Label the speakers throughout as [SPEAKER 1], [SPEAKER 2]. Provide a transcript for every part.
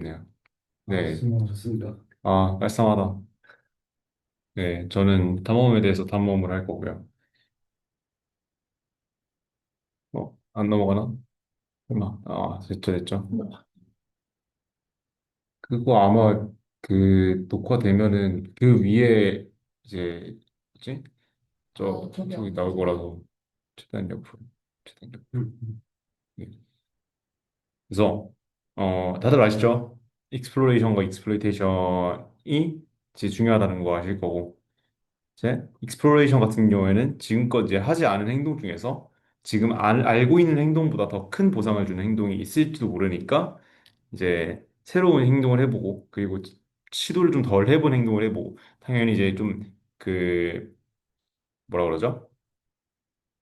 [SPEAKER 1] 네요.
[SPEAKER 2] 아,
[SPEAKER 1] 네.
[SPEAKER 2] 좋습니다.
[SPEAKER 1] 아, 말씀하다. 네. 저는 탐험에 대해서 탐험을 할 거고요. 안 넘어가나? 됐죠. 그거 아마 녹화되면은 그 위에 이제, 뭐지? 저기 나올 거라서, 최대한 옆으로, 최대한 옆으로.
[SPEAKER 2] 음.
[SPEAKER 1] 네. 그래서, 다들 아시죠? 익스플로레이션과 익스플로이테이션이 이제 중요하다는 거 아실 거고, 이제 익스플로레이션 같은 경우에는 지금껏 이제 하지 않은 행동 중에서 지금 알고 있는 행동보다 더 큰 보상을 주는 행동이 있을지도 모르니까 이제 새로운 행동을 해보고 그리고 시도를 좀 덜 해본 행동을 해보고 당연히 이제 좀 그 뭐라 그러죠?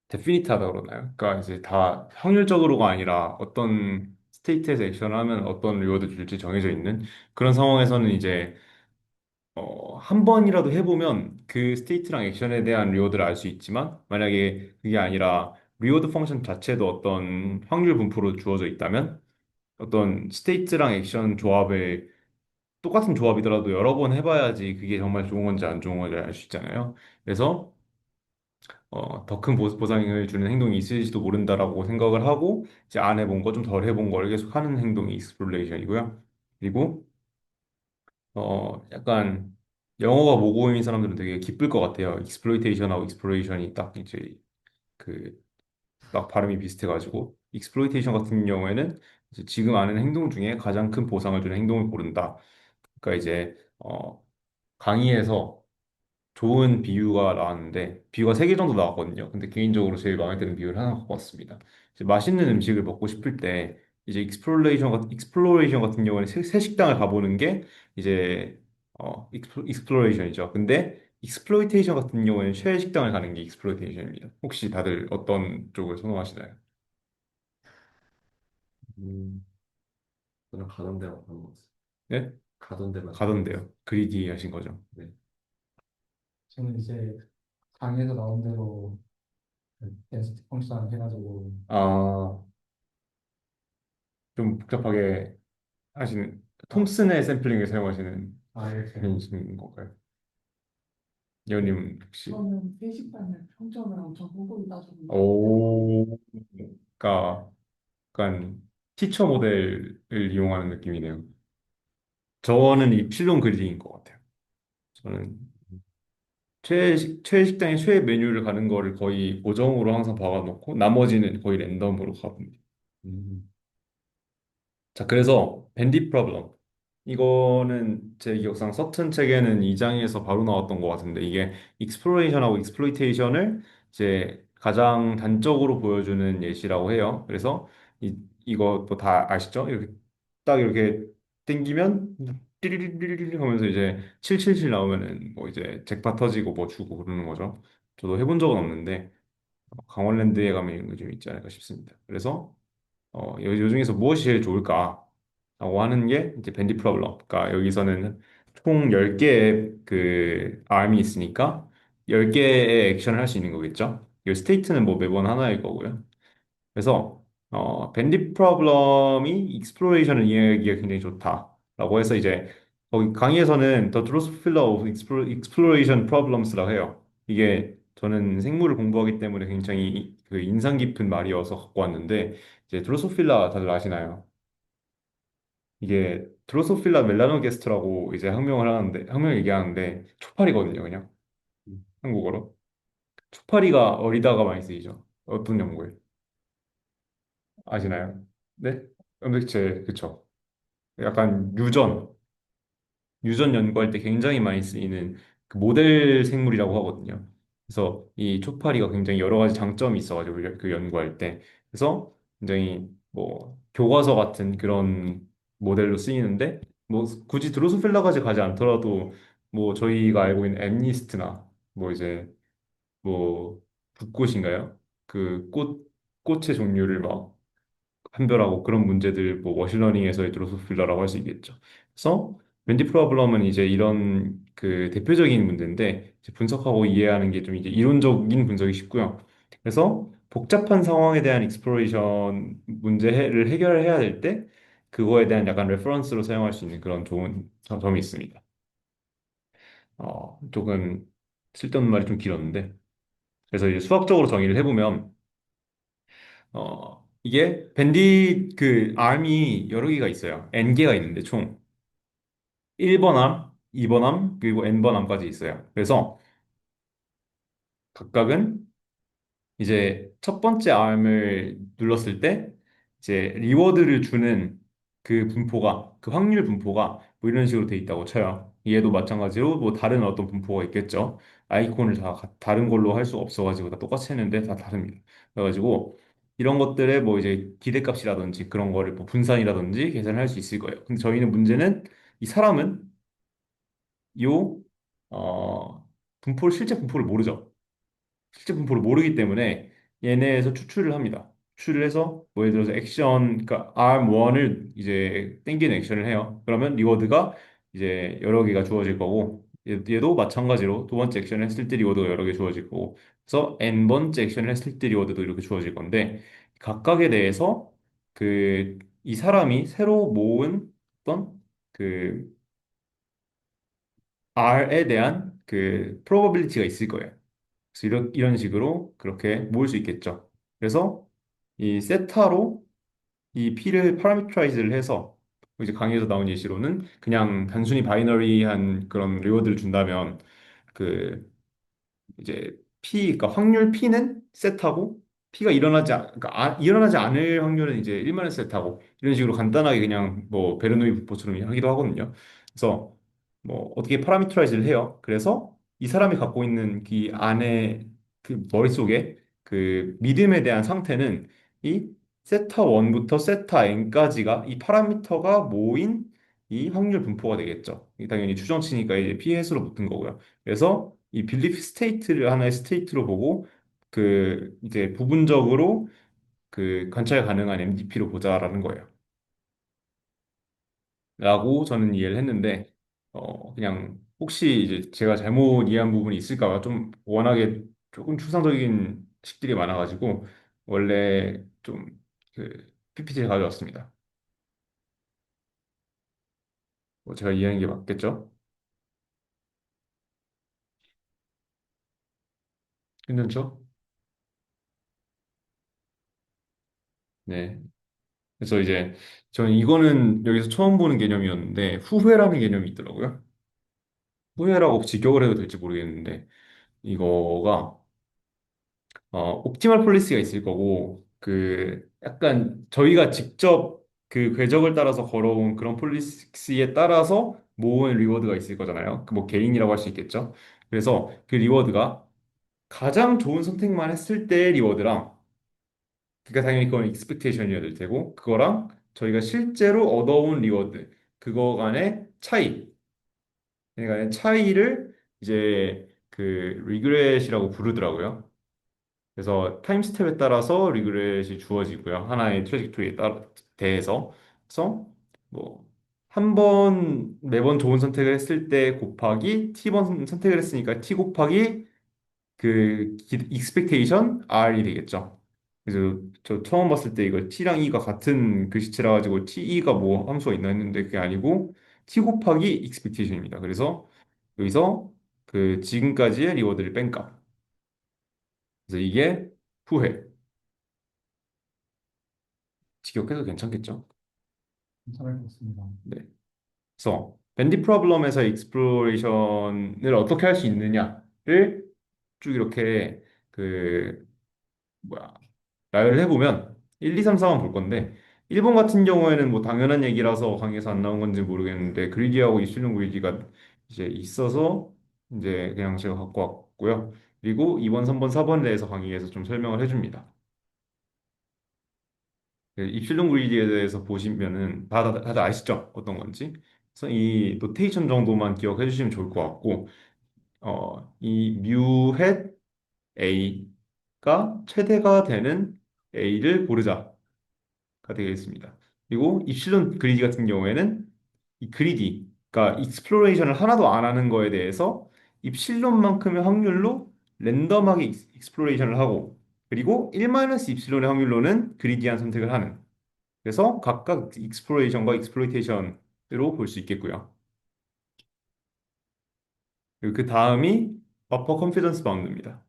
[SPEAKER 1] 데피니트하다 그러나요? 그러니까 이제 다 확률적으로가 아니라 어떤 스테이트에서 액션을 하면 어떤 리워드 줄지 정해져 있는 그런 상황에서는 이제 한 번이라도 해보면 그 스테이트랑 액션에 대한 리워드를 알 수 있지만 만약에 그게 아니라 리워드 펑션 자체도 어떤 확률 분포로 주어져 있다면 어떤 스테이트랑 액션 조합을 똑같은 조합이더라도 여러 번 해봐야지 그게 정말 좋은 건지 안 좋은 건지 알 수 있잖아요. 그래서 더 큰 보상을 주는 행동이 있을지도 모른다라고 생각을 하고 이제 안 해본 거 좀 덜 해본 걸 계속 하는 행동이 익스플로레이션이고요. 그리고 약간 영어가 모국어인 사람들은 되게 기쁠 것 같아요. 익스플로이테이션하고 익스플로레이션이 딱 이제 그 딱 발음이 비슷해가지고 익스플로이테이션 같은 경우에는 이제 지금 아는 행동 중에 가장 큰 보상을 주는 행동을 고른다. 그러니까 이제 강의에서 좋은 비유가 나왔는데 비유가 세 개 정도 나왔거든요. 근데 개인적으로 제일 마음에 드는 비유를 하나 갖고 왔습니다. 이제 맛있는 음식을 먹고 싶을 때 이제 익스플로레이션 같은 경우는 새 식당을 가보는 게 이제 익스플로레이션이죠. 근데 익스플로이테이션 같은 경우에는 최애 식당을 가는 게 익스플로이테이션입니다. 혹시 다들 어떤 쪽을 선호하시나요?
[SPEAKER 2] 음, 저는 가던 데만 가는 것 같아요.
[SPEAKER 1] 네?
[SPEAKER 2] 가던 데만 가는 것 같아요.
[SPEAKER 1] 가던데요. 그리디 하신 거죠.
[SPEAKER 2] 네. 저는 이제 강의에서 나온 대로 덴시티 펑션 해가지고
[SPEAKER 1] 아, 좀 복잡하게 하시는
[SPEAKER 2] 아,
[SPEAKER 1] 톰슨의 샘플링을 사용하시는
[SPEAKER 2] 이렇게
[SPEAKER 1] 편이신 건가요? 여님 혹시
[SPEAKER 2] 처음엔 회식반을 평점을 엄청 꼼꼼히 따졌는데
[SPEAKER 1] 오가 약간 티처 모델을 이용하는 느낌이네요. 저는 입실론 그리딩인 것 같아요. 저는 최애 식당에 최애 메뉴를 가는 거를 거의 고정으로 항상 박아놓고 나머지는 거의 랜덤으로 가봅니다.
[SPEAKER 2] 음,
[SPEAKER 1] 자, 그래서 밴디 프로블럼. 이거는 제 기억상 서튼 책에는 2장에서 바로 나왔던 것 같은데 이게 익스플로레이션하고 익스플로이테이션을 이제 가장 단적으로 보여주는 예시라고 해요. 그래서 이것도 다 아시죠? 이렇게 딱 이렇게 땡기면 띠리리리리 하면서 이제 777 나오면은 뭐 이제 잭팟 터지고 뭐 주고 그러는 거죠. 저도 해본 적은 없는데 강원랜드에 가면 이런 게 좀 있지 않을까 싶습니다. 그래서 요 중에서 무엇이 제일 좋을까라고 하는 게 이제 밴디 프로블럼. 그러니까 여기서는 총 10개의 그 암이 있으니까 10개의 액션을 할 수 있는 거겠죠. 이 스테이트는 뭐 매번 하나일 거고요. 그래서 밴디 프로블럼이 익스플로레이션을 이해하기가 굉장히 좋다라고 해서 이제 거기 강의에서는 The Drosophila of Exploration Problems라고 해요. 이게 저는 생물을 공부하기 때문에 굉장히 그 인상 깊은 말이어서 갖고 왔는데 이제 드로소필라 다들 아시나요? 이게 드로소필라 멜라노게스트라고 이제 학명 얘기하는데 초파리거든요, 그냥 한국어로. 초파리가 어리다가 많이 쓰이죠. 어떤 연구에 아시나요? 네? 음색체 그쵸? 약간 유전 연구할 때 굉장히 많이 쓰이는 그 모델 생물이라고 하거든요. 그래서 이 초파리가 굉장히 여러 가지 장점이 있어가지고 그 연구할 때 그래서 굉장히 뭐 교과서 같은 그런 모델로 쓰이는데 뭐 굳이 드로소필라까지 가지 않더라도 뭐 저희가 알고 있는 엠니스트나 뭐 이제 뭐 붓꽃인가요? 그 꽃의 종류를 막 판별하고 그런 문제들 뭐 머신러닝에서의 드로소필라라고 할 수 있겠죠. 그래서 웬디 프로블럼은 이제 이런 그 대표적인 문제인데 이제 분석하고 이해하는 게 좀 이제 이론적인 분석이 쉽고요. 그래서 복잡한 상황에 대한 익스플로레이션 문제를 해결해야 될 때 그거에 대한 약간 레퍼런스로 사용할 수 있는 그런 좋은 점이 있습니다. 조금 쓸데없는 말이 좀 길었는데 그래서 이제 수학적으로 정의를 해보면 이게 밴디 그 arm이 여러 개가 있어요. N개가 있는데 총 1번 암, 2번 암, 그리고 N번 암까지 있어요. 그래서 각각은 이제 첫 번째 암을 눌렀을 때 이제 리워드를 주는 그 분포가 그 확률 분포가 뭐 이런 식으로 돼 있다고 쳐요. 얘도 마찬가지로 뭐 다른 어떤 분포가 있겠죠. 아이콘을 다 다른 걸로 할 수 없어가지고 다 똑같이 했는데 다 다릅니다. 그래가지고 이런 것들의 뭐 이제 기대값이라든지 그런 거를 뭐 분산이라든지 계산을 할 수 있을 거예요. 근데 저희는 문제는 이 사람은 요 분포를 실제 분포를 모르죠. 실제 분포를 모르기 때문에 얘네에서 추출을 합니다. 추출을 해서 뭐 예를 들어서 액션, 그러니까 R1을 이제 땡기는 액션을 해요. 그러면 리워드가 이제 여러 개가 주어질 거고 얘도 마찬가지로 두 번째 액션을 했을 때 리워드가 여러 개 주어질 거고 그래서 N번째 액션을 했을 때 리워드도 이렇게 주어질 건데 각각에 대해서 그 이 사람이 새로 모은 어떤 그 R에 대한 그 probability가 있을 거예요. 그래서 이런 식으로 그렇게 모을 수 있겠죠. 그래서 이 세타로 이 P를 파라미터라이즈를 해서 이제 강의에서 나온 예시로는 그냥 단순히 바이너리한 그런 리워드를 준다면 그 이제 그러니까 확률 P는 세트하고 P가 그러니까 일어나지 않을 확률은 이제 1만원 세트하고 이런 식으로 간단하게 그냥 뭐 베르노이 분포처럼 하기도 하거든요. 그래서 뭐 어떻게 파라미터라이즈를 해요. 그래서 이 사람이 갖고 있는 그 안에 그 머릿속에 그 믿음에 대한 상태는 이 세타 1부터 세타 n까지가 이 파라미터가 모인 이 확률 분포가 되겠죠. 이게 당연히 추정치니까 이제 p 해수로 붙은 거고요. 그래서 이 빌리프 스테이트를 하나의 스테이트로 보고 그 이제 부분적으로 그 관찰 가능한 MDP로 보자라는 거예요. 라고 저는 이해를 했는데 그냥 혹시 이제 제가 잘못 이해한 부분이 있을까 봐 좀 워낙에 조금 추상적인 식들이 많아가지고 원래 좀 그 PPT를 가져왔습니다. 뭐 제가 이해하는 게 맞겠죠? 괜찮죠? 네. 그래서 이제 저는 이거는 여기서 처음 보는 개념이었는데 후회라는 개념이 있더라고요. 후회라고 직역을 해도 될지 모르겠는데 이거가 옵티멀 폴리시가 있을 거고 그 약간 저희가 직접 그 궤적을 따라서 걸어온 그런 폴리시에 따라서 모은 리워드가 있을 거잖아요. 그 뭐 개인이라고 할 수 있겠죠. 그래서 그 리워드가 가장 좋은 선택만 했을 때의 리워드랑 그러니까 당연히 그건 익스펙테이션이어야 될 테고 그거랑 저희가 실제로 얻어온 리워드 그거 간의 차이 그러니까 차이를 이제 그 리그렛이라고 부르더라고요. 그래서 타임 스텝에 따라서 리그렛이 주어지고요. 하나의 트래젝토리에 따라 대해서 그래서 뭐 한 번 매번 좋은 선택을 했을 때 곱하기 t번 선택을 했으니까 t 곱하기 그 expectation R이 되겠죠. 그래서 저 처음 봤을 때 이거 T랑 E가 같은 글씨체라 가지고 TE가 뭐 함수가 있나 했는데 그게 아니고 T 곱하기 expectation입니다. 그래서 여기서 그 지금까지의 리워드를 뺀 값. 그래서 이게 후회. 직역해도 괜찮겠죠?
[SPEAKER 2] 괜찮을 것 같습니다.
[SPEAKER 1] 네. 그래서 밴디 프로블럼에서 익스플로레이션을 어떻게 할 수 있느냐를 쭉 이렇게 그 뭐야 나열을 해보면 1, 2, 3, 4만 볼 건데 1번 같은 경우에는 뭐 당연한 얘기라서 강의에서 안 나온 건지 모르겠는데 그리디하고 입술용 그리디가 이제 있어서 이제 그냥 제가 갖고 왔고요. 그리고 2번, 3번, 4번에 대해서 강의에서 좀 설명을 해줍니다. 그 입술용 그리디에 대해서 보시면은 다들 아시죠? 어떤 건지. 그래서 이 노테이션 정도만 기억해 주시면 좋을 것 같고 이 뮤햇 A가 최대가 되는 A를 고르자. 가 되겠습니다. 그리고 입실론 그리디 같은 경우에는 이 그리디, 그러니까 익스플로레이션을 하나도 안 하는 거에 대해서 입실론만큼의 확률로 랜덤하게 익스플로레이션을 하고 그리고 1 입실론의 확률로는 그리디한 선택을 하는. 그래서 각각 익스플로레이션과 익스플로이테이션으로 볼 수 있겠고요. 그리고 그 다음이 어퍼 컨피던스 바운드입니다.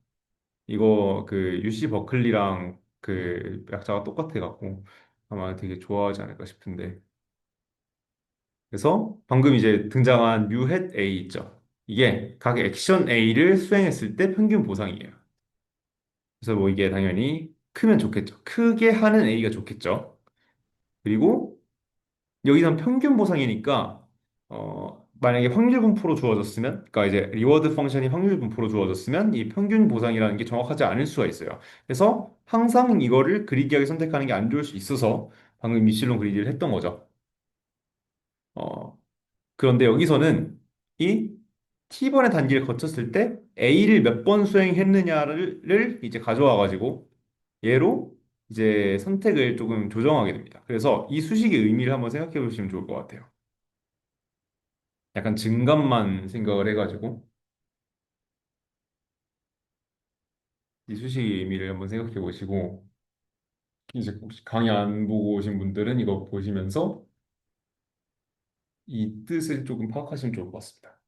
[SPEAKER 1] 이거 그 UC 버클리랑 그 약자가 똑같아 갖고 아마 되게 좋아하지 않을까 싶은데. 그래서 방금 이제 등장한 뮤햇 A 있죠. 이게 각 액션 A를 수행했을 때 평균 보상이에요. 그래서 뭐 이게 당연히 크면 좋겠죠. 크게 하는 A가 좋겠죠. 그리고 여기선 평균 보상이니까 만약에 확률 분포로 주어졌으면, 그러니까 이제 리워드 펑션이 확률 분포로 주어졌으면 이 평균 보상이라는 게 정확하지 않을 수가 있어요. 그래서 항상 이거를 그리디하게 선택하는 게 안 좋을 수 있어서 방금 미실론 그리디를 했던 거죠. 어, 그런데 여기서는 이 T번의 단계를 거쳤을 때 A를 몇 번 수행했느냐를 이제 가져와 가지고 얘로 이제 선택을 조금 조정하게 됩니다. 그래서 이 수식의 의미를 한번 생각해 보시면 좋을 것 같아요. 약간 증감만 생각을 해가지고 이 수식의 의미를 한번 생각해 보시고 이제 혹시 강의 안 보고 오신 분들은 이거 보시면서 이 뜻을 조금 파악하시면 좋을 것 같습니다.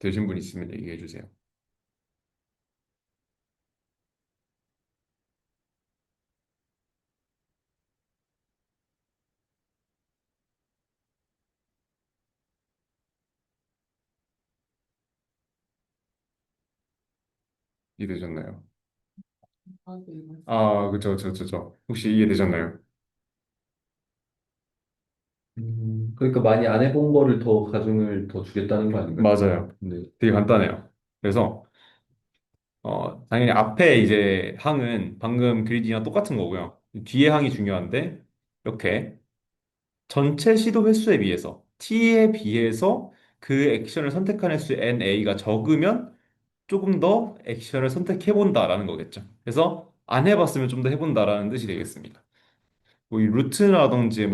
[SPEAKER 1] 되신 분 있으면 얘기해 주세요. 이해되셨나요? 아, 그쵸, 그쵸, 그쵸. 혹시 이해되셨나요?
[SPEAKER 2] 그러니까 많이 안 해본 거를 더 가중을 더 주겠다는 거 아닌가요?
[SPEAKER 1] 맞아요.
[SPEAKER 2] 네.
[SPEAKER 1] 되게 간단해요. 그래서 당연히 앞에 이제 항은 방금 그리디랑 똑같은 거고요. 뒤에 항이 중요한데 이렇게 전체 시도 횟수에 비해서 t에 비해서 그 액션을 선택한 횟수 na가 적으면 조금 더 액션을 선택해 본다라는 거겠죠. 그래서 안 해봤으면 좀 더 해본다라는 뜻이 되겠습니다. 뭐이 루트라든지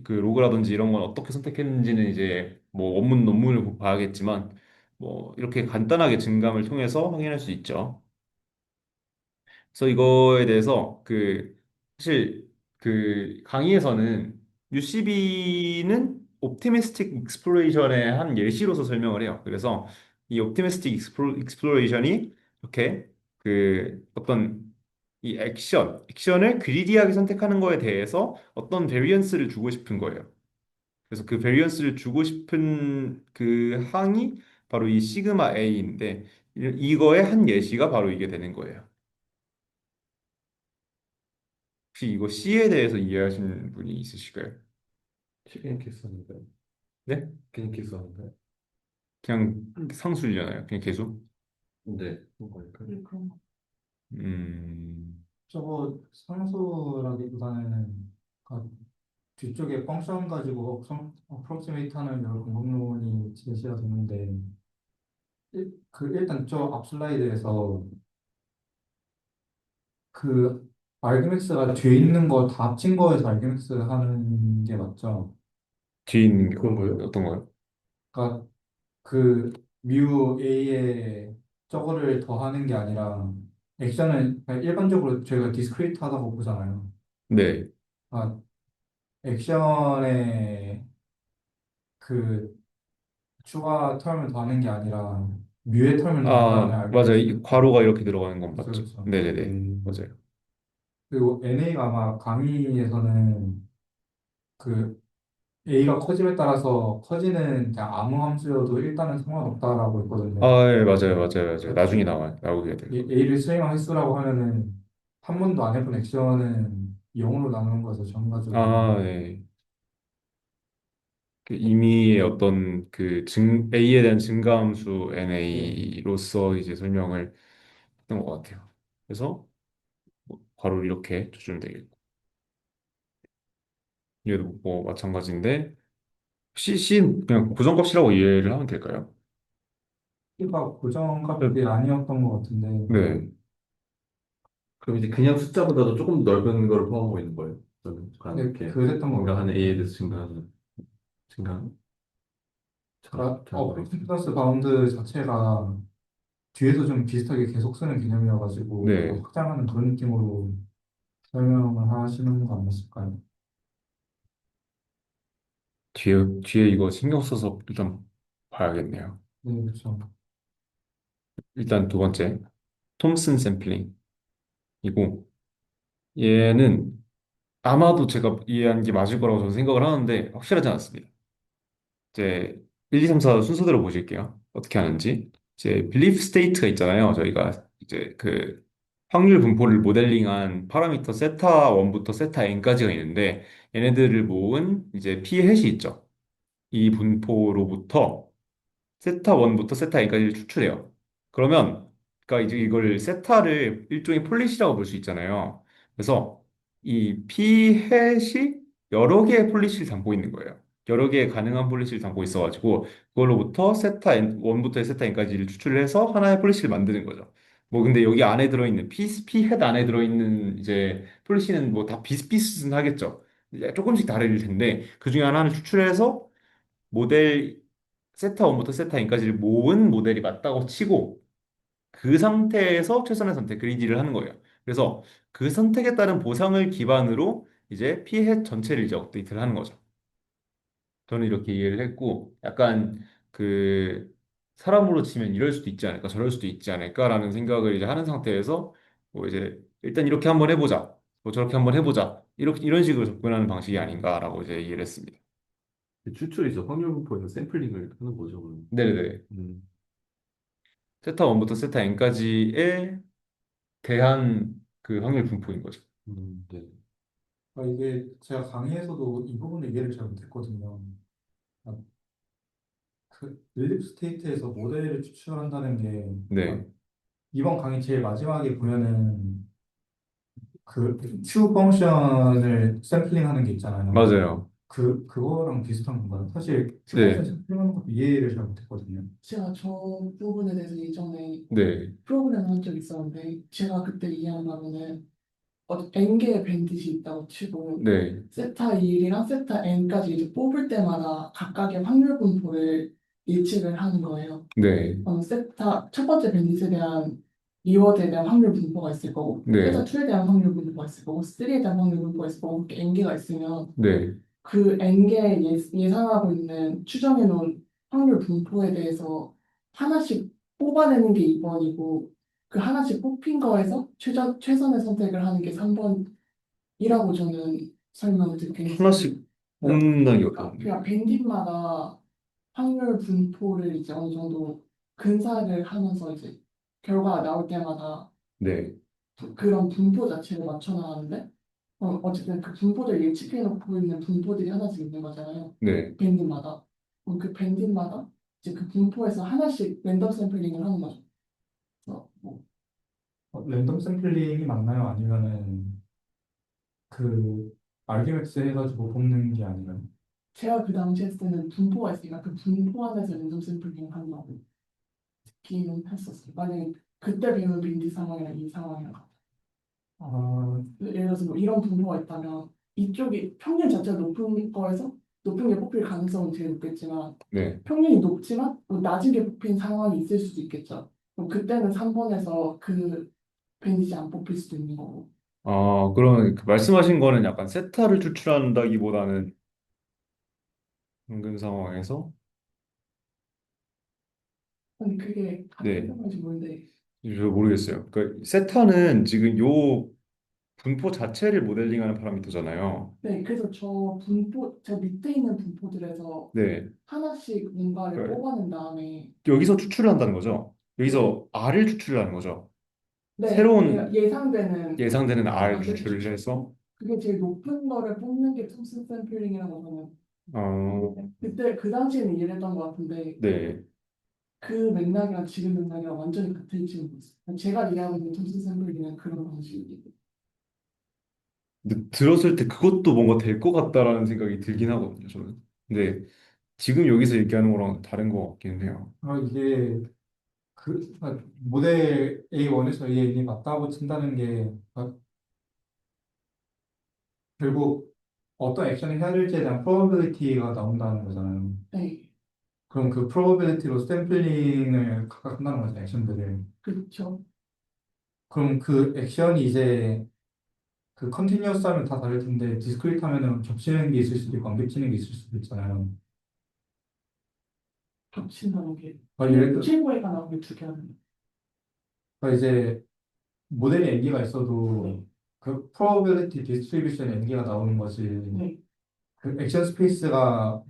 [SPEAKER 1] 그 로그라든지 이런 건 어떻게 선택했는지는 이제 뭐 원문 논문을 봐야겠지만 뭐 이렇게 간단하게 증감을 통해서 확인할 수 있죠. 그래서 이거에 대해서 그 사실 그 강의에서는 UCB는 옵티미스틱 익스플로레이션의 한 예시로서 설명을 해요. 그래서 이 옵티미스틱 익스플로레이션이 이렇게 그 어떤 이 액션을 그리디하게 선택하는 거에 대해서 어떤 베리언스를 주고 싶은 거예요. 그래서 그 베리언스를 주고 싶은 그 항이 바로 이 시그마 A인데 이거의 한 예시가 바로 이게 되는 거예요. 혹시 이거 C에 대해서 이해하시는 분이 있으실까요?
[SPEAKER 2] 치킨 키스 하는가요?
[SPEAKER 1] 네?
[SPEAKER 2] 치킨 키스 하는가요?
[SPEAKER 1] 그냥 상수잖아요. 그냥 계수.
[SPEAKER 2] 네. 그런 거니까요.
[SPEAKER 1] 음,
[SPEAKER 3] 저거 상수라기보다는 그 뒤쪽에 펑션 가지고 어프로치메이트 하는 여러 방법론이 제시가 되는데 일단 저 앞 슬라이드에서 그 알그맥스가 뒤에 있는 거 다 합친 거에서 알그맥스 하는 게 맞죠?
[SPEAKER 1] 뒤에 있는 게
[SPEAKER 2] 그런 거요?
[SPEAKER 1] 어떤 거요?
[SPEAKER 3] 그러니까 그 뮤 A에 저거를 더하는 게 아니라 액션은 그냥 일반적으로 저희가 디스크리트 하다고 보잖아요.
[SPEAKER 1] 네.
[SPEAKER 3] 그러니까 액션에 그 추가 텀을 더하는 게 아니라 뮤의 텀을 더한 다음에
[SPEAKER 1] 아, 맞아요. 이
[SPEAKER 3] 알게메스니까
[SPEAKER 1] 괄호가 이렇게 들어가는 건
[SPEAKER 3] 그렇죠
[SPEAKER 1] 맞죠.
[SPEAKER 3] 그렇죠.
[SPEAKER 1] 네네네. 맞아요.
[SPEAKER 3] 그리고 NA가 아마 강의에서는 그 A가 커짐에 따라서 커지는 그냥 아무 함수여도 일단은 상관없다라고 했거든요.
[SPEAKER 1] 아, 예, 맞아요. 맞아요. 맞아요.
[SPEAKER 3] 그러니까
[SPEAKER 1] 나중에 나오게 될 거.
[SPEAKER 3] A를 수행한 횟수라고 하면은 한 번도 안 해본 액션은 0으로 나누는 거에서 전가적으로
[SPEAKER 1] 아, 네. 그 이미 어떤 그 A에 대한 증가함수
[SPEAKER 3] 예.
[SPEAKER 1] NA로서 이제 설명을 했던 것 같아요. 그래서 뭐 바로 이렇게 쳐주면 되겠고. 얘도 뭐 마찬가지인데 C는 그냥 고정값이라고 이해를 하면 될까요?
[SPEAKER 3] T가
[SPEAKER 1] 네.
[SPEAKER 3] 고정값이 아니었던 것 같은데
[SPEAKER 1] 네.
[SPEAKER 2] 그럼 이제 그냥 숫자보다도 조금 넓은 걸 포함하고 있는 거예요. 저는
[SPEAKER 3] 근데
[SPEAKER 2] 그렇게
[SPEAKER 3] 그랬던 것
[SPEAKER 2] 증가하는
[SPEAKER 3] 같아요.
[SPEAKER 2] A에 대해서 증가하는 잘
[SPEAKER 3] 그러니까
[SPEAKER 2] 모르겠어요.
[SPEAKER 3] 어프로치 플러스 바운드 자체가 뒤에도 좀 비슷하게 계속 쓰는 개념이어가지고 약간
[SPEAKER 1] 네.
[SPEAKER 3] 확장하는 그런 느낌으로 설명을 하시는 거 아니었을까요?
[SPEAKER 1] 뒤에 이거 신경 써서 좀 봐야겠네요.
[SPEAKER 3] 네, 그렇죠.
[SPEAKER 1] 일단 두 번째, 톰슨 샘플링이고, 얘는 아마도 제가 이해한 게 맞을 거라고 저는 생각을 하는데, 확실하지 않습니다. 이제 1, 2, 3, 4 순서대로 보실게요. 어떻게 하는지. 이제 빌리프 스테이트가 있잖아요. 저희가 이제 그 확률 분포를 모델링한 파라미터 세타 1부터 세타 n까지가 있는데 얘네들을 모은 이제 p 해시 있죠. 이 분포로부터 세타 1부터 세타 n까지를 추출해요. 그러면 그러니까 이제 이걸 세타를 일종의 폴리시라고 볼 수 있잖아요. 그래서 이 p 햇이 여러 개의 폴리시를 담고 있는 거예요. 여러 개의 가능한 폴리시를 담고 있어가지고 그걸로부터 세타 n 1부터 세타 n까지를 추출을 해서 하나의 폴리시를 만드는 거죠. 뭐 근데 여기 안에 들어있는 p 햇 안에 들어있는 이제 폴리시는 뭐 다 비슷비슷하겠죠. 이제 조금씩 다를 텐데 그 중에 하나를 추출해서 모델 세타 1부터 세타 n까지를 모은 모델이 맞다고 치고 그 상태에서 최선의 선택 그리디를 하는 거예요. 그래서 그 선택에 따른 보상을 기반으로 이제 피해 전체를 이제 업데이트를 하는 거죠. 저는 이렇게 이해를 했고 약간 그 사람으로 치면 이럴 수도 있지 않을까 저럴 수도 있지 않을까라는 생각을 이제 하는 상태에서 뭐 이제 일단 이렇게 한번 해보자 뭐 저렇게 한번 해보자 이렇게 이런 식으로 접근하는 방식이 아닌가라고 이제 이해를 했습니다.
[SPEAKER 2] 추출이죠. 확률 분포에서 샘플링을 하는 거죠. 그럼.
[SPEAKER 1] 네네네.
[SPEAKER 2] 음,
[SPEAKER 1] 세타 1부터 세타 n까지의 대한 그 확률 분포인 거죠.
[SPEAKER 2] 네.
[SPEAKER 3] 이게 제가 강의에서도 이 부분을 이해를 잘 못했거든요. 아, 그 릴립 스테이트에서 모델을 추출한다는 게
[SPEAKER 1] 네,
[SPEAKER 3] 이번 강의 제일 마지막에 보면은 그 Q 펑션을 샘플링하는 게 있잖아요.
[SPEAKER 1] 맞아요.
[SPEAKER 3] 그거랑 비슷한 건가요? 사실 Q 펑션
[SPEAKER 1] 네,
[SPEAKER 3] 샘플링하는 것도 이해를 잘 못했거든요.
[SPEAKER 4] 제가 저 부분에 대해서 예전에
[SPEAKER 1] 네,
[SPEAKER 4] 프로그램 한 적 있었는데 제가 그때 이해한 바로는 n개의 밴딧이 있다고 치고
[SPEAKER 1] 네,
[SPEAKER 4] 세타 1이랑 세타 n까지 이제 뽑을 때마다 각각의 확률 분포를 예측을 하는 거예요.
[SPEAKER 1] 네,
[SPEAKER 4] 세타 첫 번째 밴딧에 대한 리워드에 대한 확률 분포가 있을 거고 세타
[SPEAKER 1] 네,
[SPEAKER 4] 2에 대한 확률 분포가 있을 거고 3에 대한 확률 분포가 있을 거고 이렇게 n개가 있으면
[SPEAKER 1] 네,
[SPEAKER 4] 그 n개 예상하고 있는 추정해 놓은 확률 분포에 대해서 하나씩 뽑아내는 게 2번이고 그 하나씩 뽑힌 거에서 최선의 선택을 하는 게 3번이라고 저는 설명을 듣긴 했어요.
[SPEAKER 1] 하나씩 뽑는다는 게
[SPEAKER 4] 그러니까
[SPEAKER 1] 어려운데.
[SPEAKER 4] 그냥 밴딧마다 확률 분포를 이제 어느 정도 근사를 하면서 이제 결과가 나올 때마다
[SPEAKER 1] 네,
[SPEAKER 4] 그런 분포 자체를 맞춰 나가는데 어쨌든 그 분포를 예측해 놓고 있는 분포들이 하나씩 있는 거잖아요.
[SPEAKER 1] 네.
[SPEAKER 4] 밴드마다. 그럼 그 밴드마다 이제 그 분포에서 하나씩 랜덤 샘플링을 하는 거죠. 그래서 뭐
[SPEAKER 3] 랜덤 샘플링이 맞나요? 아니면은 그 알게맥스 해가지고 뽑는 게 아니라요?
[SPEAKER 4] 제가 그 당시에 했을 때는 분포가 있으니까 그 분포 안에서 랜덤 샘플링을 한다고 듣기는 했었어요. 만약에 그때 배운 밴드 상황이랑 이 상황이랑 같아요.
[SPEAKER 3] 아,
[SPEAKER 4] 예를 들어서 뭐 이런 분포가 있다면 이쪽이 평균 자체가 높은 거에서 높은 게 뽑힐 가능성은 되게 높겠지만
[SPEAKER 1] 네.
[SPEAKER 4] 평균이 높지만 뭐 낮은 게 뽑힌 상황이 있을 수도 있겠죠. 그럼 그때는 3번에서 그 밴디지 안 뽑힐 수도 있는 거고.
[SPEAKER 1] 그러면 그 말씀하신 거는 약간 세타를 추출한다기보다는 은근 상황에서
[SPEAKER 4] 근데 그게 같은
[SPEAKER 1] 네,
[SPEAKER 4] 상황인지 모르는데
[SPEAKER 1] 저 모르겠어요. 그러니까 세타는 지금 요 분포 자체를 모델링하는 파라미터잖아요.
[SPEAKER 4] 네, 그래서 저 밑에 있는 분포들에서
[SPEAKER 1] 네.
[SPEAKER 4] 하나씩 뭔가를
[SPEAKER 1] 그러니까
[SPEAKER 4] 뽑아낸 다음에
[SPEAKER 1] 여기서 추출을 한다는 거죠.
[SPEAKER 4] 네,
[SPEAKER 1] 여기서 R을 추출을 하는 거죠.
[SPEAKER 4] 네,
[SPEAKER 1] 새로운
[SPEAKER 4] 예상되는
[SPEAKER 1] 예상되는 R
[SPEAKER 4] R을
[SPEAKER 1] 추출을
[SPEAKER 4] 추출.
[SPEAKER 1] 해서
[SPEAKER 4] 그게 제일 높은 거를 뽑는 게 톰슨 샘플링이라고 저는
[SPEAKER 1] 어,
[SPEAKER 4] 그때 그 당시에는 이해를 했던 것 같은데
[SPEAKER 1] 네.
[SPEAKER 4] 그 맥락이랑 지금 맥락이랑 완전히 같을지 모르겠어요. 제가 이해하고 있는 톰슨 샘플링은 그런 방식이에요.
[SPEAKER 1] 근데 들었을 때 그것도 뭔가 될 것 같다라는 생각이 들긴 하거든요, 저는. 근데 지금 여기서 얘기하는 거랑 다른 것 같긴 해요.
[SPEAKER 3] 이게 모델 A1에서 A2이 맞다고 친다는 게 결국 어떤 액션을 해야 될지에 대한 프로버빌리티가 나온다는 거잖아요.
[SPEAKER 4] 네,
[SPEAKER 3] 그럼 그 프로버빌리티로 샘플링을 각각 한다는 거죠, 액션들을.
[SPEAKER 4] 그렇죠.
[SPEAKER 3] 그럼 그 액션이 이제 그 컨티뉴어스 하면 다 다를 텐데 디스크리트 하면은 겹치는 게 있을 수도 있고 안 겹치는 게 있을 수도 있잖아요.
[SPEAKER 4] 겹친다는 게
[SPEAKER 3] 예를 들어
[SPEAKER 4] 최고의가 나오면 두 개 하는 거.
[SPEAKER 3] 그러니까 이제 모델이 n개가 있어도
[SPEAKER 4] 네.
[SPEAKER 3] 그 probability distribution n개가 나오는 거지
[SPEAKER 4] 네.
[SPEAKER 3] 그 액션 스페이스가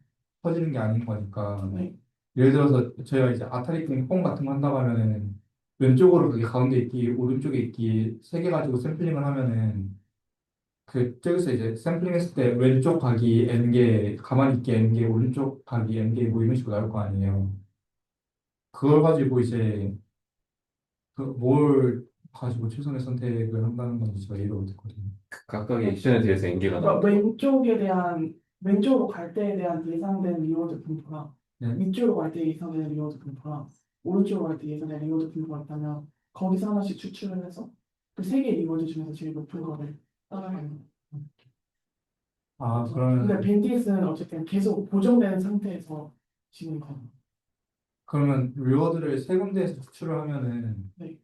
[SPEAKER 3] 퍼지는 게 아닌 거니까
[SPEAKER 4] 네.
[SPEAKER 3] 예를 들어서 저희가 이제 아타리 게임 뽕 같은 거 한다고 하면은 왼쪽으로 그게 가운데 있기 오른쪽에 있기 세 개 가지고 샘플링을 하면은 그 저기서 이제 샘플링했을 때 왼쪽 각이 n개 가만히 있게 n개 오른쪽 각이 n개 뭐 이런 식으로 나올 거 아니에요. 그걸 가지고 이제 그 뭘 가지고 최선의 선택을 한다는 건지 제가 이해를 못했거든요.
[SPEAKER 2] 각각의 액션에 대해서 N개가
[SPEAKER 4] 그러니까
[SPEAKER 2] 나온다.
[SPEAKER 4] 왼쪽으로 갈 때에 대한 예상된 리워드 분포랑
[SPEAKER 3] 네.
[SPEAKER 4] 위쪽으로 갈 때 예상된 리워드 분포랑 오른쪽으로 갈 때 예상된 리워드 분포가 있다면 거기서 하나씩 추출을 해서 그 세 개의 리워드 중에서 제일 높은 거를 따라가는 거예요.
[SPEAKER 3] 아,
[SPEAKER 4] 근데
[SPEAKER 3] 그러면,
[SPEAKER 4] 밴디스는 어쨌든 계속 고정되는 상태에서 지금 가는 거예요.
[SPEAKER 3] 그러면 리워드를 세 군데에서 추출을 하면은,
[SPEAKER 4] 네.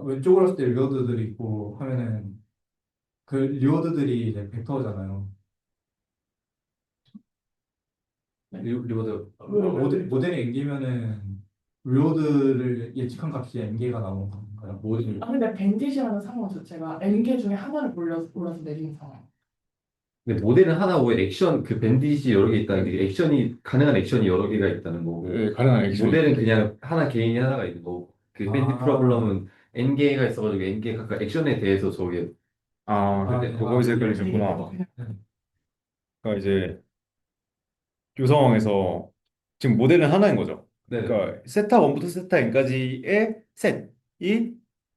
[SPEAKER 3] 왼쪽으로 했을 때 리워드들이 있고 하면은, 그 리워드들이 이제 벡터잖아요.
[SPEAKER 2] 리워드
[SPEAKER 3] 모델이 n개면은, 리워드를 예측한 값이 n개가 나오는 건가요?
[SPEAKER 2] 모든
[SPEAKER 4] 근데 밴딧이라는 상황 자체가 N개 중에 하나를 골라서 내리는 상황.
[SPEAKER 2] 근데 모델은 하나고 액션 그 밴딧이 여러 개 있다는 게 액션이 가능한 액션이 여러 개가 있다는 거고
[SPEAKER 1] 네, 가능한 액션이.
[SPEAKER 2] 모델은 그냥 하나 개인이 하나가 있는 거고 그 밴딧
[SPEAKER 3] 아,
[SPEAKER 2] 프로블럼은 N개가 있어가지고 N개 각각 액션에 대해서 저게
[SPEAKER 1] 근데
[SPEAKER 3] 네.
[SPEAKER 1] 거기서
[SPEAKER 4] 되게
[SPEAKER 1] 헷갈리셨구나.
[SPEAKER 4] 그냥
[SPEAKER 1] 그러니까 이제 이 상황에서 지금 모델은 하나인 거죠.
[SPEAKER 2] 네.
[SPEAKER 1] 그러니까 세타 1부터 세타 n까지의 셋이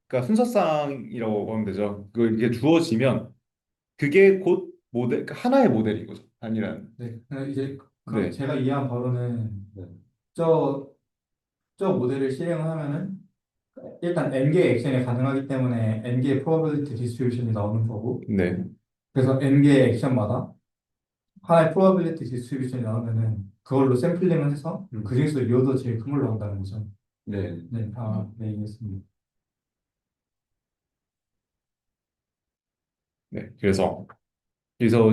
[SPEAKER 1] 그러니까 순서상이라고 하면 되죠. 이게 주어지면 그게 곧 모델, 그러니까 하나의 모델인 거죠. 단일한.
[SPEAKER 3] 네. 이제, 그럼
[SPEAKER 1] 네.
[SPEAKER 3] 제가 이해한 바로는,
[SPEAKER 2] 네.
[SPEAKER 3] 저, 저 모델을 실행을 하면은, 일단 n개의 액션이 가능하기 때문에 n개의 probability distribution이 나오는 거고
[SPEAKER 1] 네.
[SPEAKER 3] 그래서 n개의 액션마다 하나의 probability distribution이 나오면은 그걸로 샘플링을 해서 그 중에서 리어도 제일 큰 걸로 한다는 거죠.
[SPEAKER 2] 네.
[SPEAKER 3] 네, 네, 이해했습니다.
[SPEAKER 1] 네. 그래서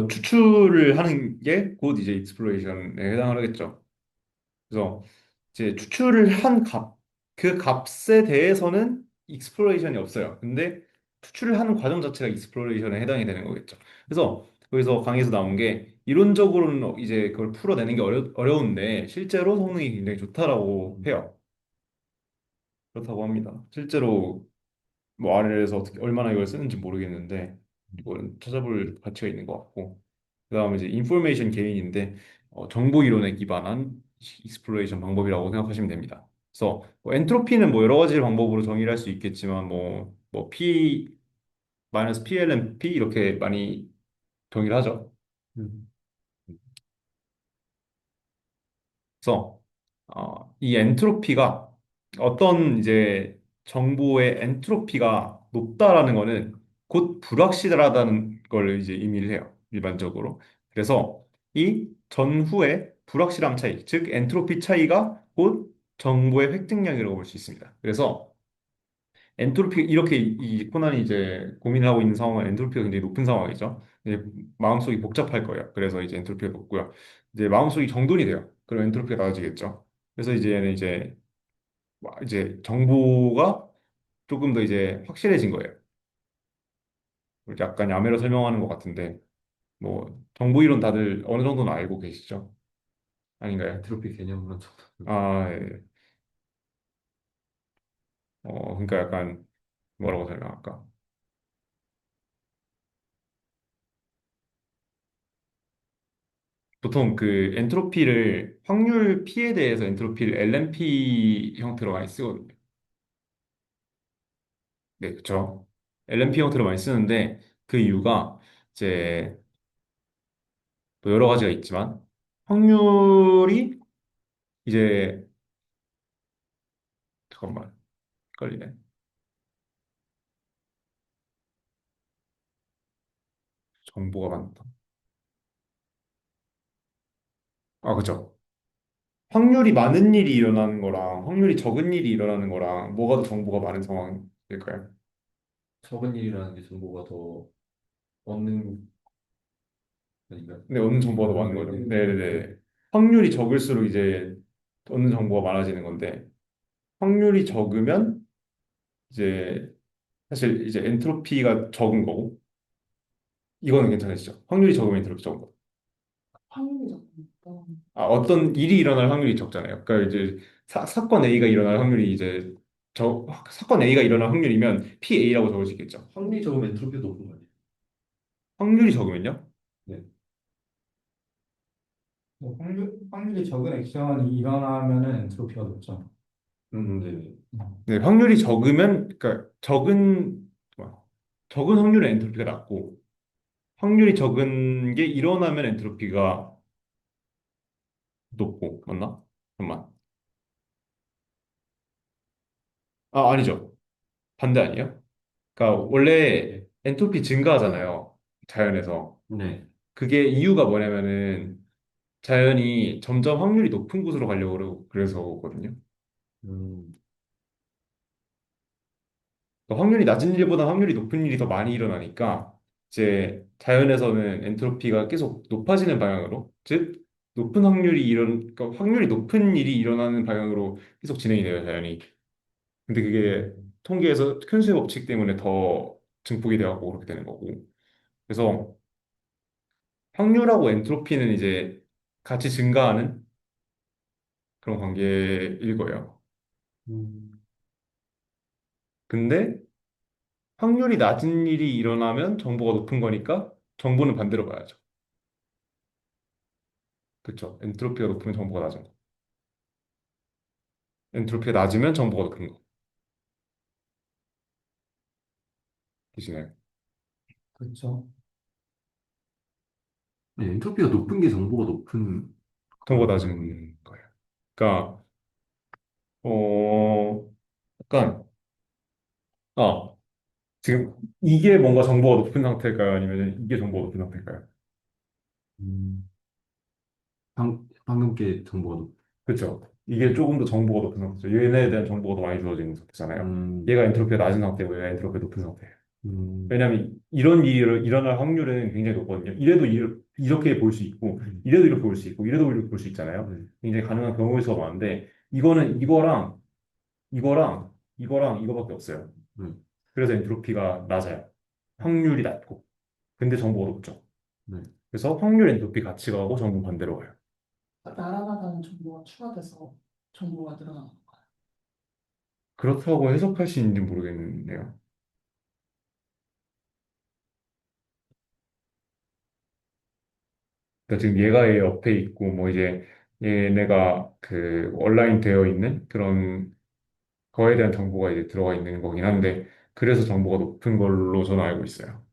[SPEAKER 1] 추출을 하는 게 곧 이제 익스플로레이션에 해당을 하겠죠. 그래서 이제 추출을 한 그 값에 대해서는 익스플로레이션이 없어요. 근데 추출을 하는 과정 자체가 익스플로레이션에 해당이 되는 거겠죠. 그래서 거기서 강의에서 나온 게 이론적으로는 이제 그걸 풀어내는 게 어려운데 실제로 성능이 굉장히 좋다라고 해요. 그렇다고 합니다. 실제로 뭐 R에서 어떻게 얼마나 이걸 쓰는지 모르겠는데 이거는 찾아볼 가치가 있는 것 같고 그다음에 이제 인포메이션 게인인데 정보 이론에 기반한 익스플로레이션 방법이라고 생각하시면 됩니다. 그래서 뭐 엔트로피는 뭐 여러 가지 방법으로 정의를 할 수 있겠지만 뭐 P 마이너스 PLM P 이렇게 많이 정의를 하죠.
[SPEAKER 2] 음.
[SPEAKER 1] 그래서 이 엔트로피가 어떤 이제 정보의 엔트로피가 높다라는 거는 곧 불확실하다는 걸 이제 의미를 해요. 일반적으로. 그래서 이 전후의 불확실함 차이, 즉 엔트로피 차이가 곧 정보의 획득량이라고 볼 수 있습니다. 그래서 엔트로피 이렇게 이 코난이 이제 고민을 하고 있는 상황은 엔트로피가 굉장히 높은 상황이죠. 이제 마음속이 복잡할 거예요. 그래서 이제 엔트로피가 높고요. 이제 마음속이 정돈이 돼요. 그럼 엔트로피가 낮아지겠죠. 그래서 이제는 이제 정보가 조금 더 이제 확실해진 거예요. 약간 야매로 설명하는 것 같은데 뭐 정보 이론 다들 어느 정도는 알고 계시죠? 아닌가요?
[SPEAKER 2] 엔트로피 개념으로
[SPEAKER 1] 예. 그러니까 약간 뭐라고 설명할까? 보통 그 엔트로피를 확률 P에 대해서 엔트로피를 LMP 형태로 많이 쓰거든요. 네, 그렇죠. LMP 형태로 많이 쓰는데 그 이유가 이제 뭐 여러 가지가 있지만 확률이 이제 잠깐만 헷갈리네. 정보가 많다. 그죠. 확률이 많은 일이 일어나는 거랑 확률이 적은 일이 일어나는 거랑 뭐가 더 정보가 많은 상황일까요?
[SPEAKER 2] 적은 일이라는 게 정보가 더 얻는 거니까.
[SPEAKER 1] 네, 얻는 정보가 더 많은 거죠. 네네네. 확률이 적을수록 이제 얻는 정보가 많아지는 건데 확률이 적으면 이제 사실 이제 엔트로피가 적은 거고 이거는 괜찮으시죠? 확률이 적으면 엔트로피 적은 거.
[SPEAKER 4] 확률이 적으니까.
[SPEAKER 1] 아, 어떤 일이 일어날 확률이 적잖아요. 그러니까 이제 사건 A가 일어날 확률이 이제 사건 A가 일어날 확률이면 PA라고 적을 수 있겠죠.
[SPEAKER 2] 확률이 적으면 엔트로피가 높은 거 아니에요?
[SPEAKER 1] 확률이 적으면요?
[SPEAKER 2] 네.
[SPEAKER 3] 뭐 확률이 적은 액션이 일어나면은 엔트로피가 높죠.
[SPEAKER 2] 네네.
[SPEAKER 1] 네, 확률이 적으면 그러니까 뭐야, 적은 확률은 엔트로피가 낮고 확률이 적은 게 일어나면 엔트로피가 높고 맞나? 잠깐만. 아, 아니죠. 반대 아니에요? 그러니까 원래 엔트로피 증가하잖아요. 자연에서.
[SPEAKER 2] 네.
[SPEAKER 1] 그게 이유가 뭐냐면은 자연이 점점 확률이 높은 곳으로 가려고 그래서거든요.
[SPEAKER 2] 음,
[SPEAKER 1] 그러니까 확률이 낮은 일보다 확률이 높은 일이 더 많이 일어나니까 이제 자연에서는 엔트로피가 계속 높아지는 방향으로, 즉 높은 그러니까 확률이 높은 일이 일어나는 방향으로 계속 진행이 돼요, 자연이. 근데 그게 통계에서 퀸스의 법칙 때문에 더 증폭이 돼갖고 그렇게 되는 거고. 그래서 확률하고 엔트로피는 이제 같이 증가하는 그런 관계일 거예요.
[SPEAKER 2] 음,
[SPEAKER 1] 근데 확률이 낮은 일이 일어나면 정보가 높은 거니까 정보는 반대로 봐야죠. 그렇죠. 엔트로피가 높으면 정보가 낮은 거. 엔트로피가 낮으면 정보가 높은 거. 대신에
[SPEAKER 3] 그렇죠.
[SPEAKER 2] 네, 엔트로피가 높은 게 정보가 높은
[SPEAKER 1] 정보가
[SPEAKER 2] 거라고 생각합니다.
[SPEAKER 1] 낮은 거예요. 그러니까 약간 아 지금 이게 뭔가 정보가 높은 상태일까요? 아니면 이게 정보가 높은 상태일까요?
[SPEAKER 2] 음, 방금 게 정보가
[SPEAKER 1] 그렇죠. 이게 조금 더 정보가 높은 상태죠. 얘네에 대한 정보가 더 많이 주어지는 상태잖아요.
[SPEAKER 2] 음,
[SPEAKER 1] 얘가 엔트로피가 낮은 상태고 얘가 엔트로피가 높은 상태예요.
[SPEAKER 2] 음,
[SPEAKER 1] 왜냐하면 이런 일이 일어날 확률은 굉장히 높거든요. 이래도 이렇게 볼 수 있고,
[SPEAKER 2] 음,
[SPEAKER 1] 이래도 이렇게 볼 수 있고, 이래도 이렇게 볼 수 있잖아요.
[SPEAKER 2] 네.
[SPEAKER 1] 굉장히 가능한 경우의 수가 많은데, 이거는 이거랑 이거밖에 없어요.
[SPEAKER 2] 음,
[SPEAKER 1] 그래서 엔트로피가 낮아요. 확률이 낮고. 근데 정보가 높죠.
[SPEAKER 2] 네.
[SPEAKER 1] 그래서 확률 엔트로피 같이 가고 정보 반대로 가요.
[SPEAKER 4] 날아가는 정보가 추가돼서 정보가 늘어나는 거예요.
[SPEAKER 1] 그렇다고 해석할 수 있는지 모르겠네요. 그러니까 지금 얘가 얘 옆에 있고, 뭐 이제 얘네가 그 온라인 되어 있는 그런 거에 대한 정보가 이제 들어가 있는 거긴 한데, 그래서 정보가 높은 걸로 저는 알고 있어요.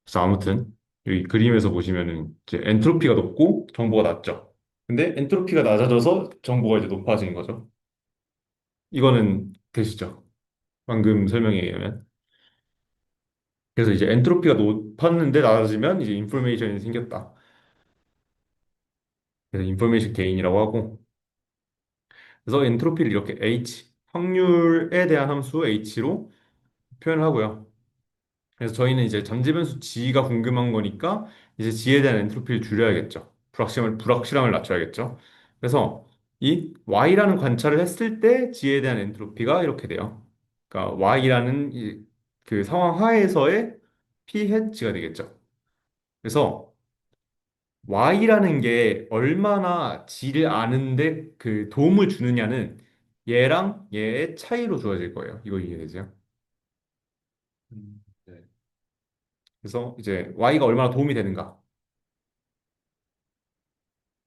[SPEAKER 1] 그래서 아무튼, 여기 그림에서 보시면은 이제 엔트로피가 높고 정보가 낮죠. 근데 엔트로피가 낮아져서 정보가 이제 높아진 거죠. 이거는 되시죠? 방금 설명에 의하면. 그래서 이제 엔트로피가 높았는데 낮아지면 이제 인포메이션이 생겼다. 그래서 인포메이션 게인이라고 하고, 그래서 엔트로피를 이렇게 H, 확률에 대한 함수 H로 표현을 하고요. 그래서 저희는 이제 잠재 변수 G가 궁금한 거니까 이제 G에 대한 엔트로피를 줄여야겠죠. 불확실함을 낮춰야겠죠. 그래서 이 Y라는 관찰을 했을 때 G에 대한 엔트로피가 이렇게 돼요. 그러니까 Y라는 그 상황 하에서의 P hat G가 되겠죠. 그래서 Y라는 게 얼마나 G를 아는데 그 도움을 주느냐는 얘랑 얘의 차이로 주어질 거예요. 이거 이해되세요?
[SPEAKER 2] 네.
[SPEAKER 1] 그래서 이제 Y가 얼마나 도움이 되는가?